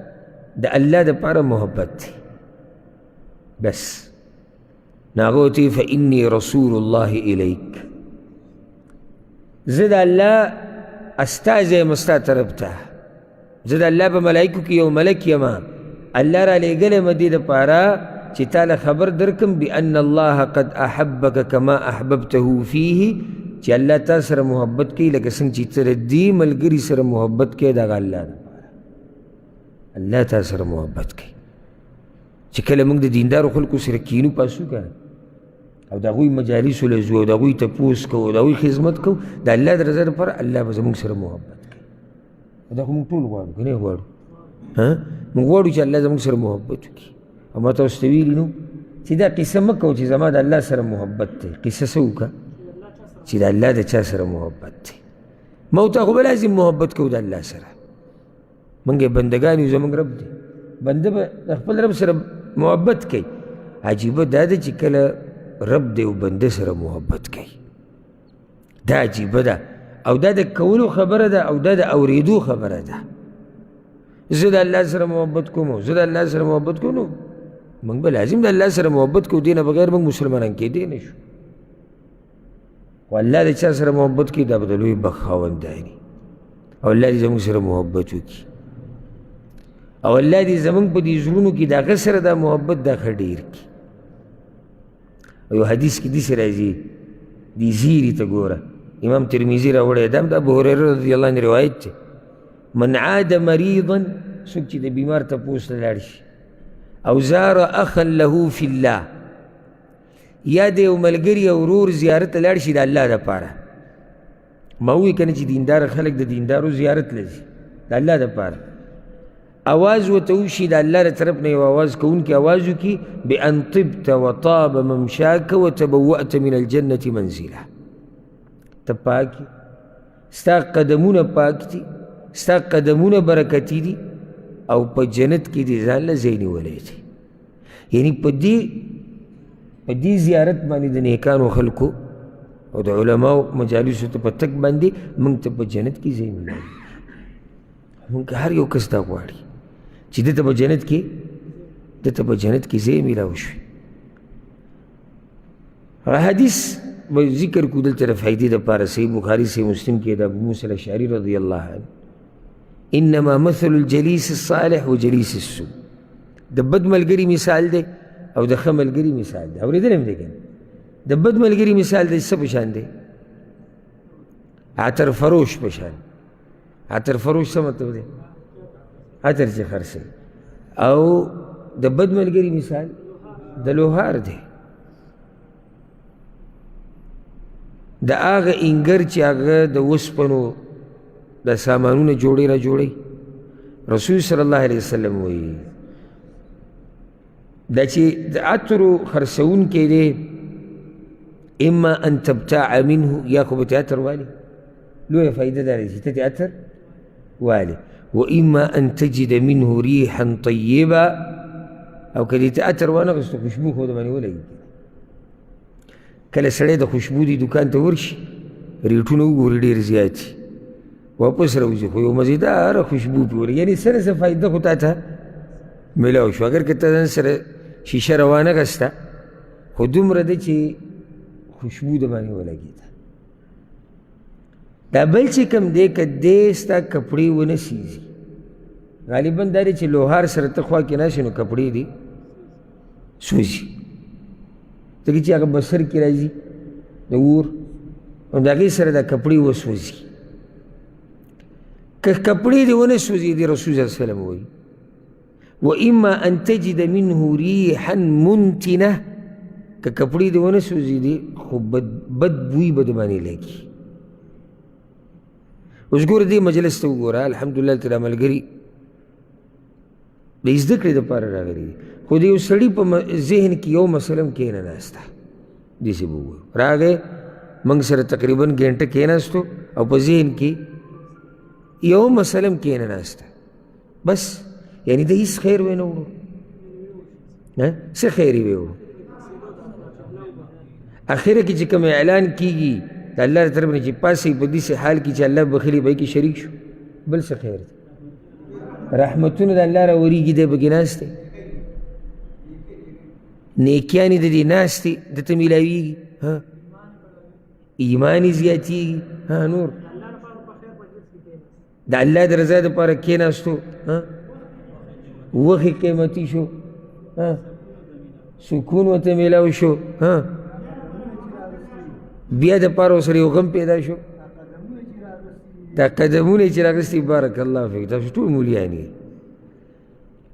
د الله دپاره محبت دی بس. نو هغه ورته وایي فانی رسول الله الیک، زه د الله استازی یم ستا طرف ته، زه د الله په ملایکو کې یو ملک یم، الله را لېږلی یم دې دپاره چې تا له خبر درکم بأن الله قد احبک کما احببته فیه، چې الله تا سره محبت کوي لکه څنګه چې ته د دې ملګري سره محبت کوې د هغه الله دپاره. الله تا سره محبت کوي. چې کله موږ د دیندارو خلکو سره کینو پاسو که او د هغوی مجالسو له ځو او د هغوی تپوس کوو او د هغوی خدمت کوو، د الله د رضا لپاره الله به زموږ سره محبت کوي. دا خو موږ ټول غواړو که نه غواړو؟ موږ غواړو چې الله زموږ سره محبت وکړي. او ما تاسو ته ویلي نو چې دا قصه مه کوو چې زما د الله سره محبت دی. قصه څه وکړه چې د الله د چا سره محبت دی. ما او تا خو به لازم محبت کوو د الله سره. موږ یې بندګان یو، زموږ رب دی، بنده به د خپل رب سره محبت کوي. عجیبه دا ده چې کله رب دی او بنده سره محبت کوي، دا عجیبه ده. او دا د کولو خبره ده او دا د اورېدو خبره ده. زه د الله سره محبت کوم او زه د الله سره محبت کوم، نو موږ به لازم د الله سره محبت کوو، دې نه بغیر موږ مسلمانان کېدی نه شو. خو الله د چا سره محبت کوي دا به د لوی بخت خاوندانی. او الله دې زموږ سره محبت وکړي، او الله دې زموږ په دې زړونو کې د هغه سره دا محبت دا ښه ډېر کړي. یو حدیث کې داسې راځي دې زیري ته ګوره امام ترمذي راوړی دا هم د ابو هريره رضی الله عنه روایت دی من عاد مریضا څوک چې د بیمار تپوس ته لاړ شي او زار اخا له فی الله یا د یو ملګري او ورور زیارت ته لاړ شي د الله دپاره ما ووایي که نه چې دیندار خلک د دیندارو زیارت له ځي د الله دپاره اواز ورته وشي د الله له طرف نه یو اواز کوونکي اواز وکړي بان طبت وطاب ممشاک وتبوأت من الجنة منزله ته پاکي ستا قدمونه پاک دي ستا قدمونه برکتي دي او په جنت کې دې ځان له ځای نیولی دی یعنی په دې زیارت باندې د نیکانو خلکو او د علماو مجالسو ته په تک باندې موږ ته په جنت کې ځای میلاوي موږ هر یو کس دا غواړي چې دته په جنت کې ځای میلاو شوي حدیث به ذکر کو دلته د فایدې دپاره صحیح بخاري صحیح مسلم کې د ابو موسی الاشعري رضی الله عنه انما مثل الجلیس الصالح و جلیس السوء د بد ملګري مثال دی او د ښه ملګري مثال دی اورېدلی هم دی که د بد ملګري مثال دی څه په شان دی عطر فروش په شان عطر فروش څه مطلب دی عطر چې خرڅوي او د بد ملګري مثال د لوهار دی د هغه انګر چې هغه د وسپنو د سامانونه جوړی را جوړی رسول صلی الله علیه وسلم وایي دا چې د عطرو خرڅوونکی دی اما ان تبتاع منه یا خو به ته عطر والي لویه فایده دا دی چې ته عطر والي و اما ان تجد منه ریحا طیبا او که دې ته عطر وانغستو خوشبو خو د باندې ولګي کله سړی د خوشبو دی دکان ته ورشي ریټونه وګوري ډېر زیات شي واپس راوځي خو یو مزیداره خوشبو پې ولګي یعنې څه نه څه فایده خو تا ته میلاو شو اگر که ته ځان سره شیشه روانغسته خو دومره ده چې خوشبو د باندې ولګېده دا بل چې کوم دی که دی ستا کپړې ونه سیزي غالبا دا دی چې لوهار سره ته خوا کې ناشې نو کپړې دي سوځي ځکه چې هغه بسر کې راځي د اور او د هغې سره دا کپړې وسوځي که کپړې دې ونه سوځي دی رسول صلی الله علیه وسلم وایي و اما ان تجد منه ریحا منتنه که کپړې دې ونه سوځېدې خو بد بوی به د باندې لګي اوس ګوره دې مجلس ته وګوره الحمدلله دلته دا ملګري د زده کړې دپاره راغلي دي خو د یو سړي په ذهن کې یو مسله هم کېنناسته داسې به وګورو راغی موږ سره تقریبا ګنټه کېناستو او په ذهن کې یو مسله هم کېنناسته بس یعنی د هېڅ خیر وی نه وړو څه خیر یې وی وړو اخره کې چې کوم اعلان کېږي د الله له طرف نه چې پاسئ په داسې حال کې چې الله بخلي به یې کې شریک شو بل څه خیر دی رحمتونه د الله راورېږي دی پکې ناست دی نیکیانې د دې ناستې دته میلاویږي ایمان یې زیاتېږي نور د الله د رضا دپاره کېناستو وخت قیمتي شو سکون ورته میلاو شو بیا دپاره ورسره یو غم پیدا شو دا قدمونه چې راغستې بارک الله فیک تاسو ټول مولیان یې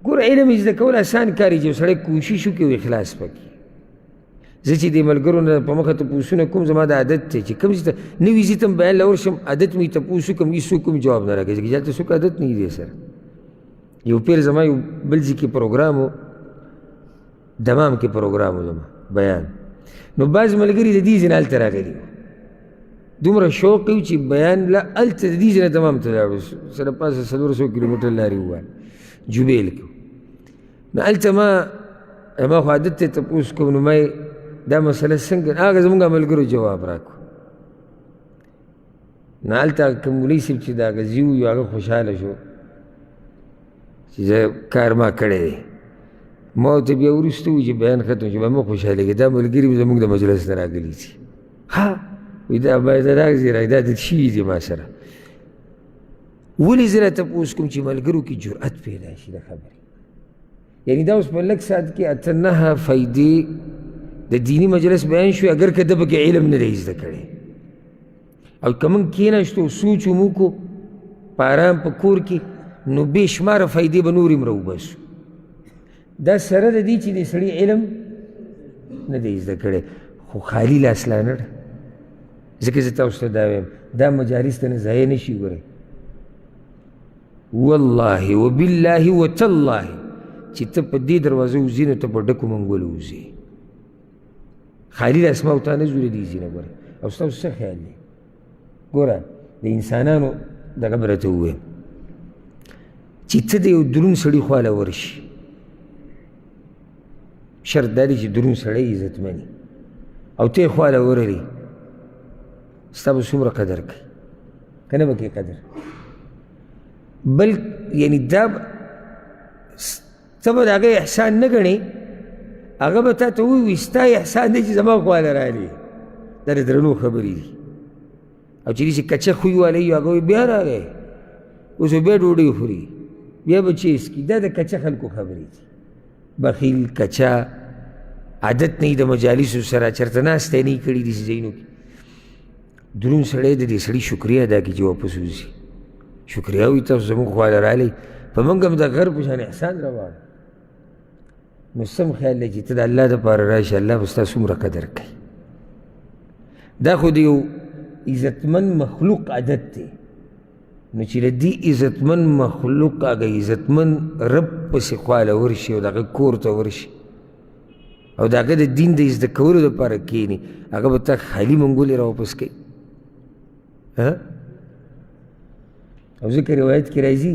ګوره علم زده کول اسان کار دی چې یو سړی کوشش وکړي او اخلاص پکې زه چې دې ملګرو نه په مخه تپوسونه کوم زما د عادت دی چې کوم ځای ته نوي ځای ته م بیان له ورشم عادت مې تپوس وکړم هېڅوک کوم جواب نه راکوي ځکه چې هلته څوک عادت نه دی سره یو پیر زما یو بل ځای کې پروګرام و دمام کې پروګرام و زما بیان نو بعض ملګري د دې ځای نه هلته راغلي دومره شوق یو چې بیان له هلته د دې ځای نه دمام ته لاړو سره پاسه 400 کیلومتر لارې ووهل جوبیل کې نو هلته ما خو عادت ته تپوس کوم نو ما دا مسله څنګه هغه زموږ ملګرو جواب راکړو نو هلته کوم مولوي صاحب چې د هغه ځي وي هغه خوشحاله شو چې زه کار ما کړی دی ما ورته بیا وروسته ووایي چې بیان ختم شو بیا مه خوشحالېږي دا ملګري زموږ د مجلس نه راغلي دي وایي دا باید راځي دا د شوي دي ما سره ولې زه راته تپوس کوم چې ملګرو کې جرأت پیدا شي د خبرې یعنې دا اوس په لږ ساعت کې 8 9 فایدې د دینی مجلس بیان شوی اگر که ده پکې علم نه دی زده کړی او که موږ کېناستو سوچ مو کو په ارام په کور کې نو بې شماره فایدې به نورې م راوباسو دا سره د دې چې د سړي علم نه دی زده کړی خو خالي لاس لا نه ده ځکه زه تاسو ته دا وایم دا مجالس ته نه ضایع نه شي ګورئ والله وبالله وتالله چې ته په دې دروازه وځې نو ته په ډکو منګولو وځې خالي لاس ما او تا نه ځو د دې ځي نه ګوره او ستاسو څه خیال دی ګوره د انسانانو دغه به راته ووایم چې ته د یو دروند سړي خواله ورشي شرط دا دی چې دروند سړی عزتمني او ته یې خواله ورلې ستا به څومره قدر کوي که نه به کوي قدر بل یعنی دا ته به د هغه احسان نه ګڼې هغه به تا ته ووایي ستا احسان دی چې زما خواله رالې دا د درنو خبرې دي او چې داسې کچه خوی والی وي هغه وایي بیا راغی اوس بیا ډوډۍ خوري بیا به چیس کي دا د کچه خلکو خبرې دي بخیل کچه عادت نه وي د مجالسو سره چېرته ناستی نه یي کړي داسې ځایونو کې دروند سړی د دې سړي شکریه ادا کړي چې واپس وځي شکریه وي تاسو زموږ خواله رالی په موږ هم د غر په شان احسان راواړه نو سم خیال دی چې ته د الله دپاره راشي الله به ستا څومره قدر کوي دا خو د یو عزتمن مخلوق عادت دی نو چې د دې عزتمن مخلوق هغه عزتمن رب پسې خواله ورشي او د هغه کور ته ورشي او د هغه د دین د زده کولو دپاره کښېني هغه به تا خالي منګولې را واپس کوي او ځکه روایت کې راځي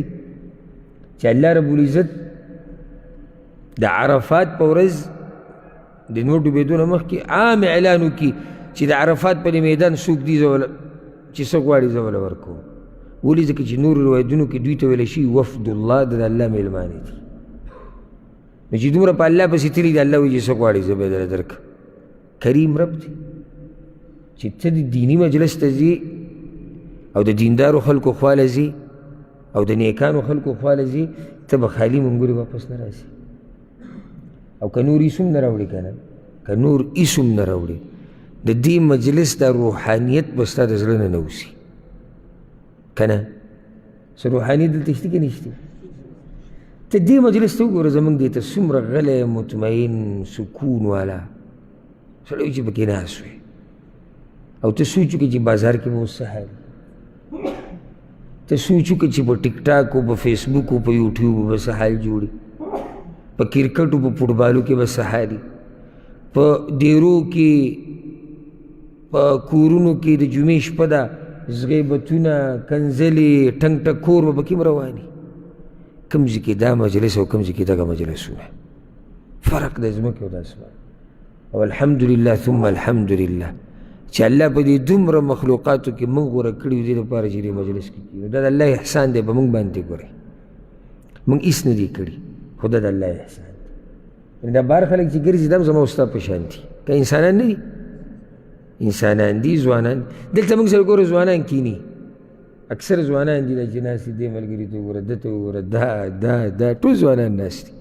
چې الله رب العزت د عرفات په ورځ د نور ډوبېدو نه مخکې عام اعلان وکړي چې د عرفات په میدان څوک دي چې څه غواړي زه وله ورکوم ولې ځکه چې نورو روایتونو کې دوی ته ویلی شي وفد الله د الله میلمانې دي نو چې دومره په الله پسې تلي د الله وایي چې څه غواړي زه به یې درله درکړم کریم رب دی چې ته د دیني مجلس ته ځې او د دیندارو خلکو خواله ځې او د نیکانو خلکو خواله ځې ته به خالي منګورې واپس نه راسي او که نور ایسوم نه راوړي که نه که نور ایسوم نه راوړي د دې مجلس دا روحانیت به ستا د زړه نه نوځي که نه څه روحانیت دلته شته که نشته ته دې مجلس ته وګوره زموږ دې ته څومره غلی مطمئن سکون والا سړی وي چې پکې ناست وي او ته سوچ وکړې چې بازار کې به اوس څه حال ته سوچ وکړې چې په ټیک ټاک او په فیسبوک او په یوټیوب به څه حال جوړي په کرکټ او په فټبالو کې به څه حال په ډیرو کې په کورونو کې د جمعې شپه ده غیبتونه کنځلې ټنګ ټکور به پکې رواني کوم ځای کې دا مجلس او کوم ځای کې دغه مجلسونه فرق د ځمکې او د اسمان او الحمدلله ثم الحمدلله چې الله په دې دومره مخلوقاتو کې موږ غوره کړي دې لپاره چې دې مجلس کې کېږو دا د الله احسان دی په موږ باندې ګورئ موږ هېڅ نه دي کړي خو دا د الله احسان دی دا بار خلک چې ګرځي دا هم زما او ستا په شان دي که انسانان نه دي انسانان دي ځوانان دلته موږ سره ګوره ځوانان کینی اکثر ځوانان دي دا چې ناست دي دې ملګري ته وګوره ده ته وګوره دا ټول ځوانان ناست دي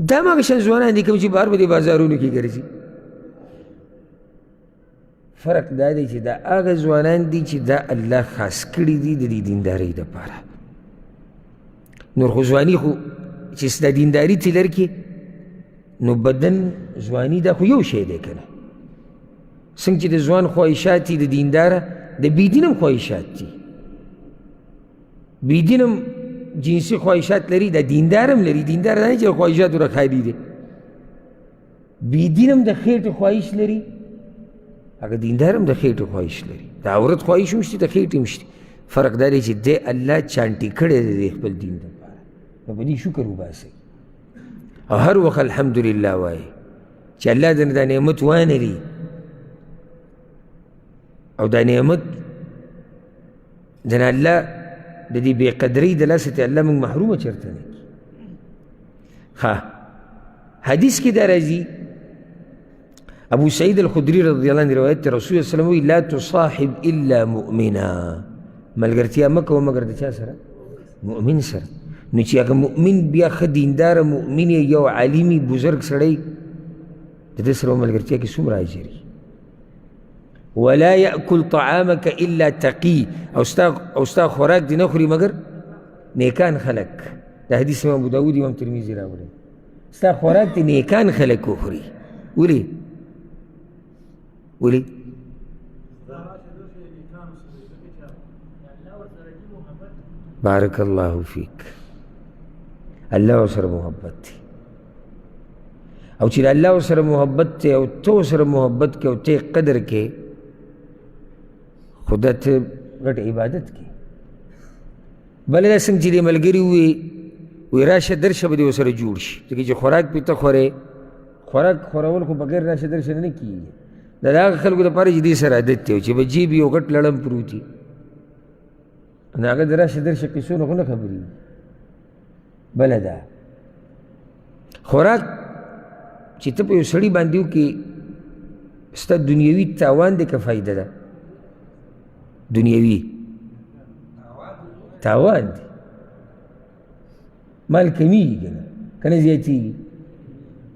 دا هم هغه شان ځوانان دي کوم چې بهر په دې بازارونو کې ګرځي فرق دا دی چې دا هغه ځوانان دي چې دا الله خاص کړي دي د دې دیندارۍ دپاره نور خو ځواني خو چې ستا دینداري ته لرکې نو بدن ځواني دا خو یو شی دی که نه څنګه چې د ځوان خواهشات دي د دینداره د بېدین هم خواهشات دي بېدین هم جنسي خواهشات لري دا دیندار هم لري دیندار دا نه چې خواهشاتو نه خالي دی بېدین هم د خېټې خواهش لري هغه دیندار هم د خېټې خواهش لري د عورت خواهش هم شته د خېټې هم شته فرق دا دی چې دی الله چانټې کړی دی د خپل دین دپاره نو په دې شکر وباسئ او هر وخت الحمدلله وایي چې الله دې دا نعمت وانهلي او دا نعمت دنه الله د دې بې قدرۍ د لاسه ته الله موږ محرومه چېرته نه کړي ها حدیث کې دا راځي ابو سعید الخدري رضی الله عنه روایت ته رسول الله صلی الله علیه وسلم لا تصاحب الا مؤمنا ملګرتیا مه کوه مګر د چا سره مؤمن سره نو چې هغه مؤمن بیا ښه دینداره مؤمن یو عالمي بزرګ سړی د ده سره ملګرتیا کې څومره اجر وي. ولا یأکل طعامک الا تقی، او ستا خوراک دې نه خوري مګر نیکان خلک. دا حدیث امام ابو داود امام ترمذي راوړی. ستا خوراک دې نیکان خلک وخوري. ولې؟ بارک الله فیک. الله ورسره محبت دی، او چې الله ورسره محبت دی او ته ورسره محبت کې او ته قدر کې، خدا ته غټ عبادت کې. بله دا څنګه چې دې ملګري وي راشه درشه به دې ورسره جوړ شي، ځکه چې خوراک پې ته خورې، خوراک خورول خو بغیر راشه درشه نه کېږي. دا د هغه خلکو دپاره چې دې سره عادت دی چې به جیب یو غټ لړم پروت وي، نو هغه د راشه درشه قصو نه خو نه خبرېږي. بله دا خوراک چې ته په یو سړي باندې وکړې، ستا دنیوي تاوان دی که فایده ده؟ دنیوي تاوان دی. مال کمیږي که نه؟ که نه زیاتېږي؟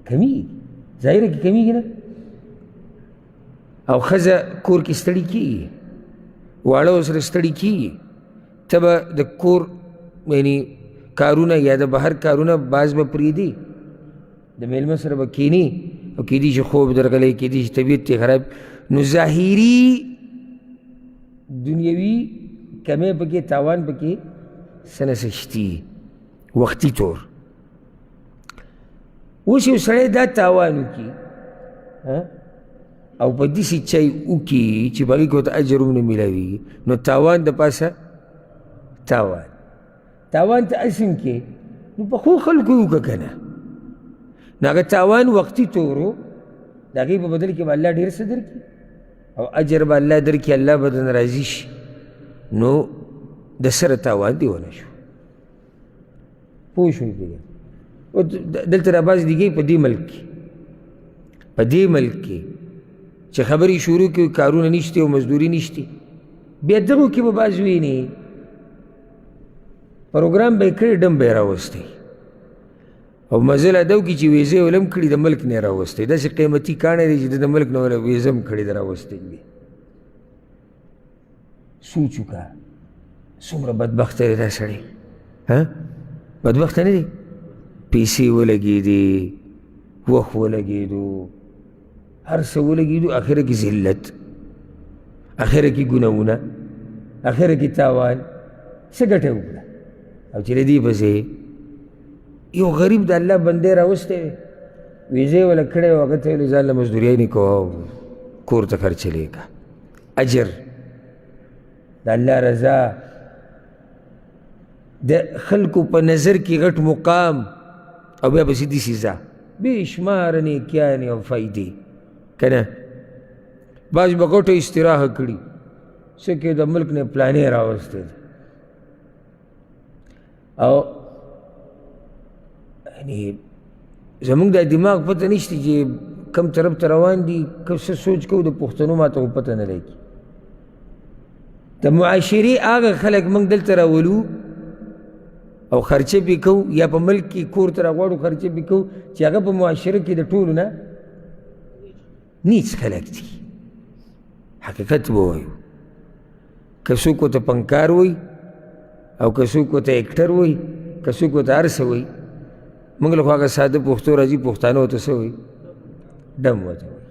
کمیږي، ظاهره کې کمیږي نه. او ښځه کور کې ستړي کېږي، واړه ورسره ستړي کېږي. ته به د کور یعنې کارونه یا د بهر کارونه بعض به پرېږدي، د میلمه سره به کښېنې، او کېدای شي خوب درغلی، کېدای شي طبیعت یې خراب. نو ظاهري دنیوي کمی پکې، تاوان پکې څه نه څه شتي وختي طور. اوس یو سړی دا تاوان وکړي او په داسې چای وکړي چې په هغې کې ورته اجر هم نه میلاوېږي، نو تاوان د پاسه تاوان. تاوان ته اسم کې نو په ښو خلکو یې وکړه که نه، نو هغه تاوان وختي طور و، د هغې په بدل کې به الله ډېر څه درکړي او اجر به الله درکړي، الله به درنه راضي شي. نو د سره تاوان دې ونه شو. پوه شوئ پرې؟ دلته را باز دیږي په دې ملک کې، په دې ملک کې چې خبرې شروع کړي، کارونه نشته او مزدوري نشته، بیا دغو کې به باز ویني پروګرام به یې کړی، ډم به یې راوستی او مزل ادا وکړي چې ویزې یې ولم کړي، د ملک نه یې راوستی. داسې قیمتي کاڼی دی چې د ملک نه وله ویزه هم کړې ده راوستی وي. سوچ وکړه څومره بدبخته دی دا سړی. بدبخته نه دی؟ پیسې ولګېدې، وخت ولګېدو، هر څه ولګېدو، اخره کې ذلت، اخره کې ګناهونه، اخره کې تاوان. څه ګټه وکړه؟ او چې له دې پسې یو غریب د الله بندی راوستی وی، ویزې وله کړی و، هغه ته ویلې ځان له مزدورۍ نه کوه او کور ته خرچلې که. اجر د الله رضا، د خلکو په نظر کې غټ مقام، او بیا پسې داسې ځه بې شماره نیکیانې او فایدې که نه. بعض به غټه استراحه کړي، څه کې د ملک نه پلانې راوستی ده، او یعنې زمونږ دا دماغ پته نشته چې کم طرف ته روان دي، که څه سوچ کوو د پښتنو ما ته خو پته نه لګي. د معاشرې هغه خلک موږ دلته راولو او خرچه پې کوو، یا په ملک کې کور ته راغواړو خرچه پې کوو، چې هغه په معاشره کې د ټولو نه نیچ خلک دي. حقیقت به وایو، که څوک ورته پنکار وایي او که څوک ورته اکټر وایي، که څوک ورته هر څه وایي، موږ له خو هغه ساده پښتو راځي، پښتانه ورته څه وایي؟ ډم ورته وایي.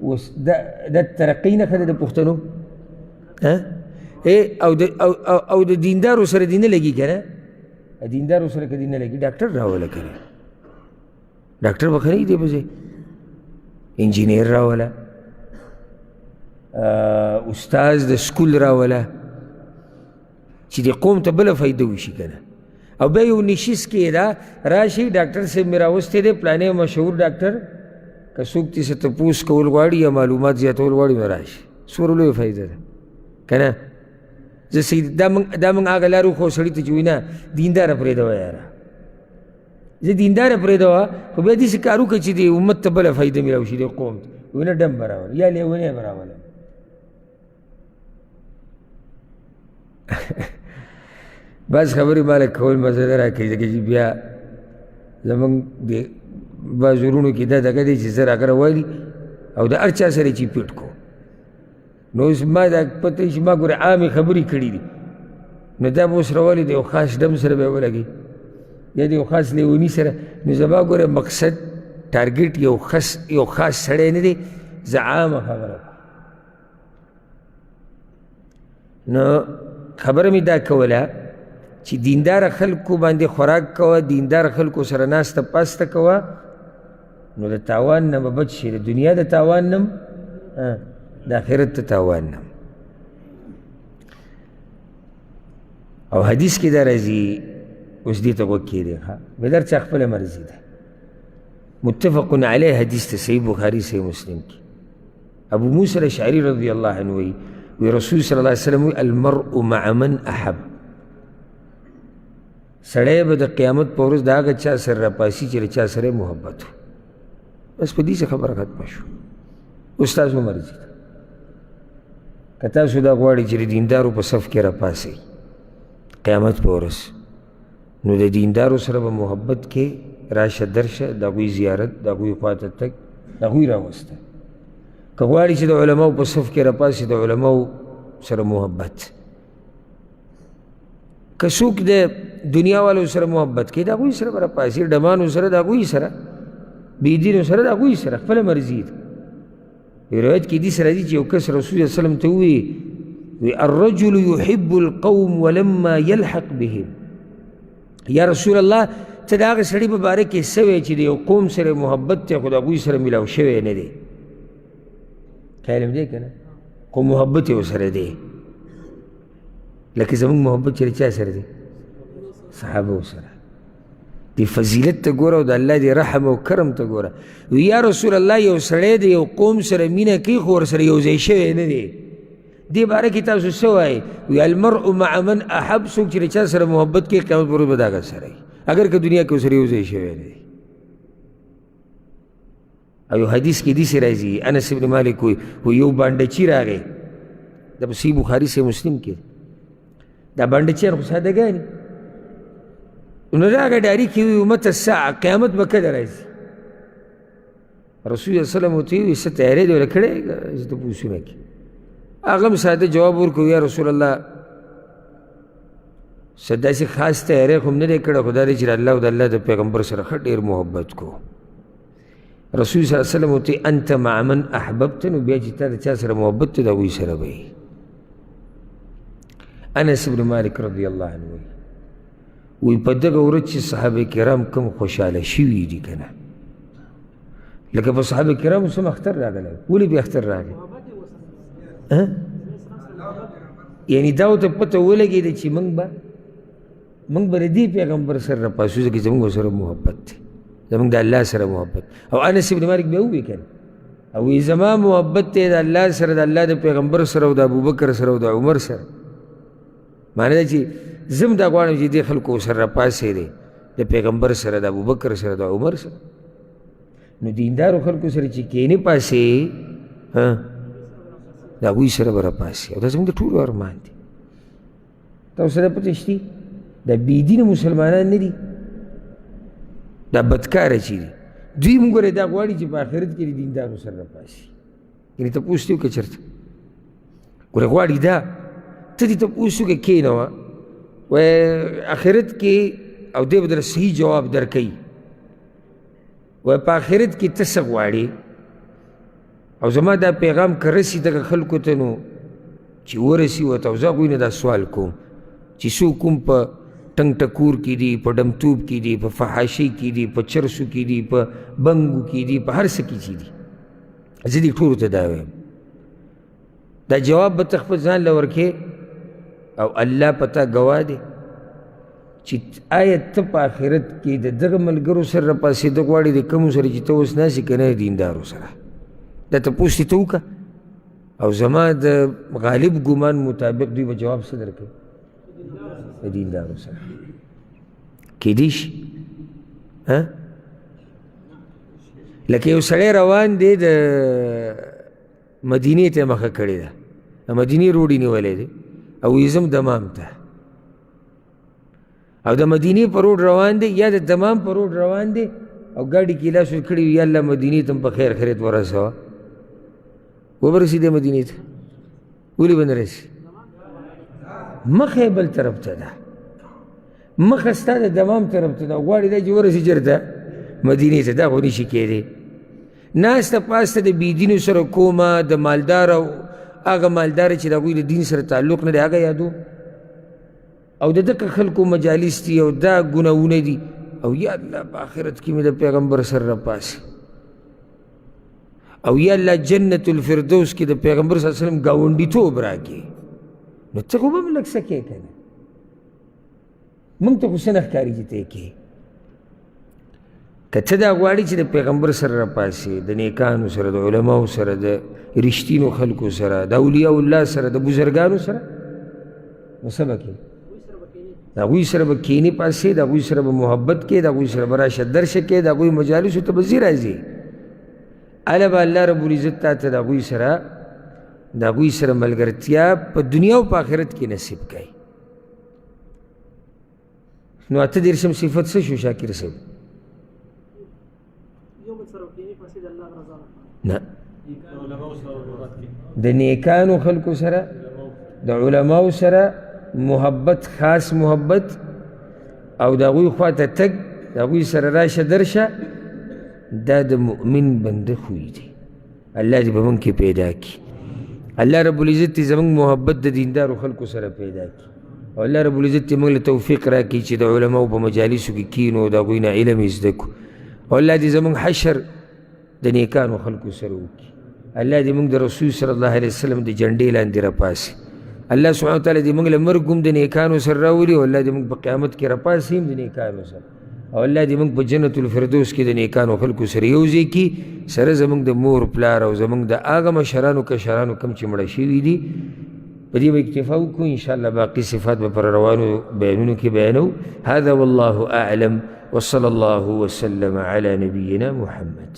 اوس دا ترقۍ نښه ده د پښتنو. او د دیندارو سره دې نه لګي که نه؟ دیندارو سره که دې نه لګي، ډاکټر راوله که نه؟ ډاکټر به ښه نه وي دې په ځای، انجینیر راوله، استاز د سکول راوله، چې دې قوم ته بله فایده وشي که نه. او بیا یو نشیز کې ده، راشي ډاکټر صاحب مې راوستی دی، پلانې مشهور ډاکټر، که څوک دې څه تپوس کول غواړي یا معلومات زیاتول غواړي نو راشي. څومره لویه فایده ده که نه؟ دا موږ هغه لارو خو سړي ته چې وایي نه دینداره پرېږدوه یاره، زه دینداره پرېږدوه، خو بیا داسې کار وکړه چې د امت ته بله فایده میلاو شي، د قوم ته وایي نه ډم به راولم یا لیونی به راولم. بعض خبرې ماله کول مزه نه راکوي، ځکه چې بیا زمونږ د بعض ورونو کې دا دغه دی چې زه راګه راوالي او د هر چا سره چې پیټ کو. نو اوس ما دا پته چې ما ګوره عامې خبرې کړي دي، نو دا به اوس راوالي د یو خاص ډم سره به یې ولګي یا د یو خاص لیوني سره. نو زما ګوره مقصد ټارګېټ یو خاص سړی نه دی، زه عامه خبره کوم. نو خبره مې دا کوله چې دینداره خلکو باندې خوراک کوه، دینداره خلکو سره ناسته پاسته کوه، نو د تاوان نه به بچ شي، د دنیا د تاوان نه د آخرت د تاوان نه. او حدیث کې دا راځي، اوس دې ته غوږ کېږدئ بدر چا خپله مرضي ده، متفق علیه حدیث ته، صحیح بخاري صحیح مسلم کې. ابو موسی الاشعري رضی الله عنه وی رسول صلی الله علیه وسلم وی المرء مع من احب، سړی به د قیامت په ورځ د هغه چا سره راپاسي چې له چا سره محبت و. بس په دې څه خبره ختمه شو. اوس تاسو مرضي ده، که تاسو دا غواړئ چې د دیندارو په صف کې راپاسئ قیامت په ورځ، نو د دیندارو سره به محبت کې راشه درشه، د هغوی زیارت، د هغوی خواته تګ، د هغوی راوسته. که غواړي چې د علماو په صف کې راپاسي، د علماو سره محبت. که څوک د دنیا والو سره محبت کوي، د هغوی سره به راپاسي، ډمانو سره، د هغوی سره، بېدینو سره، د هغوی سره، خپله مرضي ده. یو روایت کې داسې راځي چې یو کس رسول صلی الله علیه وسلم ته ووایي الرجل يحب القوم ولما يلحق بهم، یا رسول الله ته د هغه سړي په باره کې څه وایې چې د یو قوم سره محبت دی خو د هغوی سره میلاو شوی نه دی. خیال دی که نه؟ خو محبت یې ورسره دی، لکه زموږ محبت چې د چا سره دی؟ صحابو سره. د فضیلت ته ګوره او د الله د رحم او کرم ته ګوره. یا رسول الله یو سړی د یو قوم سره مینه کوي خو ورسره یو ځای شوی نه دی، دې باره کې تاسو څه وایئ؟ وی المرء مع من احب، څوک چې د چا سره محبت کوي قیامت پر ورځ به د هغه سره وي، اگر که دنیا کې ورسره یو ځای شوی نه دی. او یو حدیث کې داسې راځي، انس ابن مالک وایي یو بانډچي راغی، دا په صحیح بخاري صحیح مسلم کې. دا بانډچیان خو سادهګان، نو راغی ډاري کې وایي مته الساعه، قیامت به کله راځي؟ رسول صلی الله علیه وسلم ورته وایي څه تیاری دې ورله کړې؟ زه تپوسونه کې. هغه هم ساده جواب ورکړو یا رسول الله څه داسې خاص تیاری خو هم نه دی کړی، خو دا دی چې د الله او د الله د پیغمبر سره ښه ډېر محبت کو. رسول صلی الله علیه وسلم ورته انت مع من احببت، نو بیا چې تا د چا سره محبت دی د هغوی سره به یې. انس بن مالک رضی الله عنه وی په دغه ورځ چې صحابه کرام کوم خوشحاله شوي دي که نه، لکه په صحابه کرامو سم اختر راغلی، ولې بیا اختر راغلی؟ یعنې دا ورته پته ولګېده چې موږ به د دې پیغمبر سره راپاسو ځکه زموږ سره محبت دی، زموږ د الله سره محبت. او انس بن مالک بیا ووایي که نه، او وی زما محبت دی د الله سره، د الله د پیغمبر سره او د ابوبکر سره او د عمر سره. معنی دا چې زم دا غواړم چې دې خلکو سره راپاسې دی، د پیغمبر سره، د ابوبکر سره، د عمر سره. نو دیندارو خلکو سره چې کینې پاسې، د هغوی سره به راپاسې. او دا زموږ د ټولو ارمان دی. تاسو سره پته شتي دا بېدینه مسلمانان نه دي، دا بدکاره چې دي، دوی موږ ګوره دا غواړي چې په آخرت کې د دیندارو سره راپاسي. یعنې تپوس دې وکړه چېرته ګوره غواړي دا، ته دې تپوس وکړه کښېنوه آخرت کې، او دی به در صحیح جواب درکوي. وایي په آخرت کې ته څه غواړې، او زما دا پیغام که رسي دغه خلکو ته، نو چې ورسي ورته، او زه هغوی نه دا سوال کوم چې څوک کوم په ټنګ ټکور کې دي، په ډمتوب کې دي، په فحاشۍ کې دي، په چرسو کې دي، په بنګو کې دي، په هر څه کې چې دي، زه دې ټولو ته دا وایم. دا جواب به ته خپل ځان له ورکې، او الله پتا ګواه دی چې آیا ته په آخرت کې د دغه ملګرو سره راپاسېده غواړې د کومو سره چې ته اوس ناست یې که نه دیندارو سره؟ دا تپوس دې ته وکړه، او زما د غالب ګمان مطابق دوی به جواب څه درکوي؟ د دیندارو سره. کیدای شي لکه یو سړی روان دی د مدینې ته مخه کړې ده، د مدینې روډ یې نیولی دی، او وایي ځم دمام ته، او د مدینې په روډ روان دی یا د دمام په روډ روان دی، او ګاډي کې لاس ورکړي وي یا الله مدینې ته په خیر خیریت ورسوه وبرسېدې مدینې ته ولې به نه رسي مخه یې بل طرف ته ده مخه ستا د دمام طرف ته ده غواړي دا چې ورسي چېرته مدینې ته دا خو نشي کېدی ناسته پاسته د بېدینو سره کومه د مالدار او هغه مالدار چې د هغوی د دین سره تعلق نه دی هغه یادو او د دغه خلکو مجالس دي او دا ګناهونه دي او یا الله په آخرت کې مې د پیغمبر سره راپاسي او یا الله جنت الفردوس کې د پیغمبر صلی الله علیه وسلم ګاونډیتوب راکړي نو ته خو به هم لږ څه کوې که نه موږ ته خو څه نه ښکاري چې ته یې کوې که ته دا غواړي چې د پیغمبر سره راپاسې د نیکانو سره د علماو سره د رښتینو خلکو سره د اولیاء الله سره د بزرګانو سره نو څه به کوې د هغوی سره به کښېنې پاسې د هغوی سره به محبت کې د هغوی سره به راشه درشه کې د هغوی مجالسو ته به ځې راځي هله به الله رب العزت تا ته د هغوی سره ملګرتیا په دنیا او په آخرت کې نصیب کوي نو اته دېرشم صفت څه شو شاکر صاحب نه د نیکانو خلکو سره د علماو سره محبت خاص محبت او د هغوی خوا ته تګ د هغوی سره راشه درشه دا د مؤمن بنده خوی دی الله دې په موږ کې پیدا کړي الله رب العزت دې زموږ محبت د دیندارو خلکو سره پیدا کړي او الله رب العزت دې موږ له توفیق راکړي چې د علماو په مجالسو کې کینو د هغوی نه علم یې زده کړو او الله دې زموږ حشر د نیکانو خلکو سره وکړي الله دې موږ د رسول صلی الله علیه وسلم د جنډې لاندې راپاسي الله سبحانه وتعالی دې موږ له مرګ هم د نیکانو سره راولي او الله دې موږ په قیامت کې راپاسي هم د نیکانو سره او الله دې موږ په جنت الفردوس کې د نیکانو خلکو سره یو ځای کړي سره زموږ د مور پلار او زموږ د هغه مشرانو کشرانو کوم چې مړه شوي دي په دې به اکتفا وکړو انشاءالله باقي صفات به پر روانو بیانونو کې بیانو هذا والله اعلم وصلى الله وسلم على نبينا محمد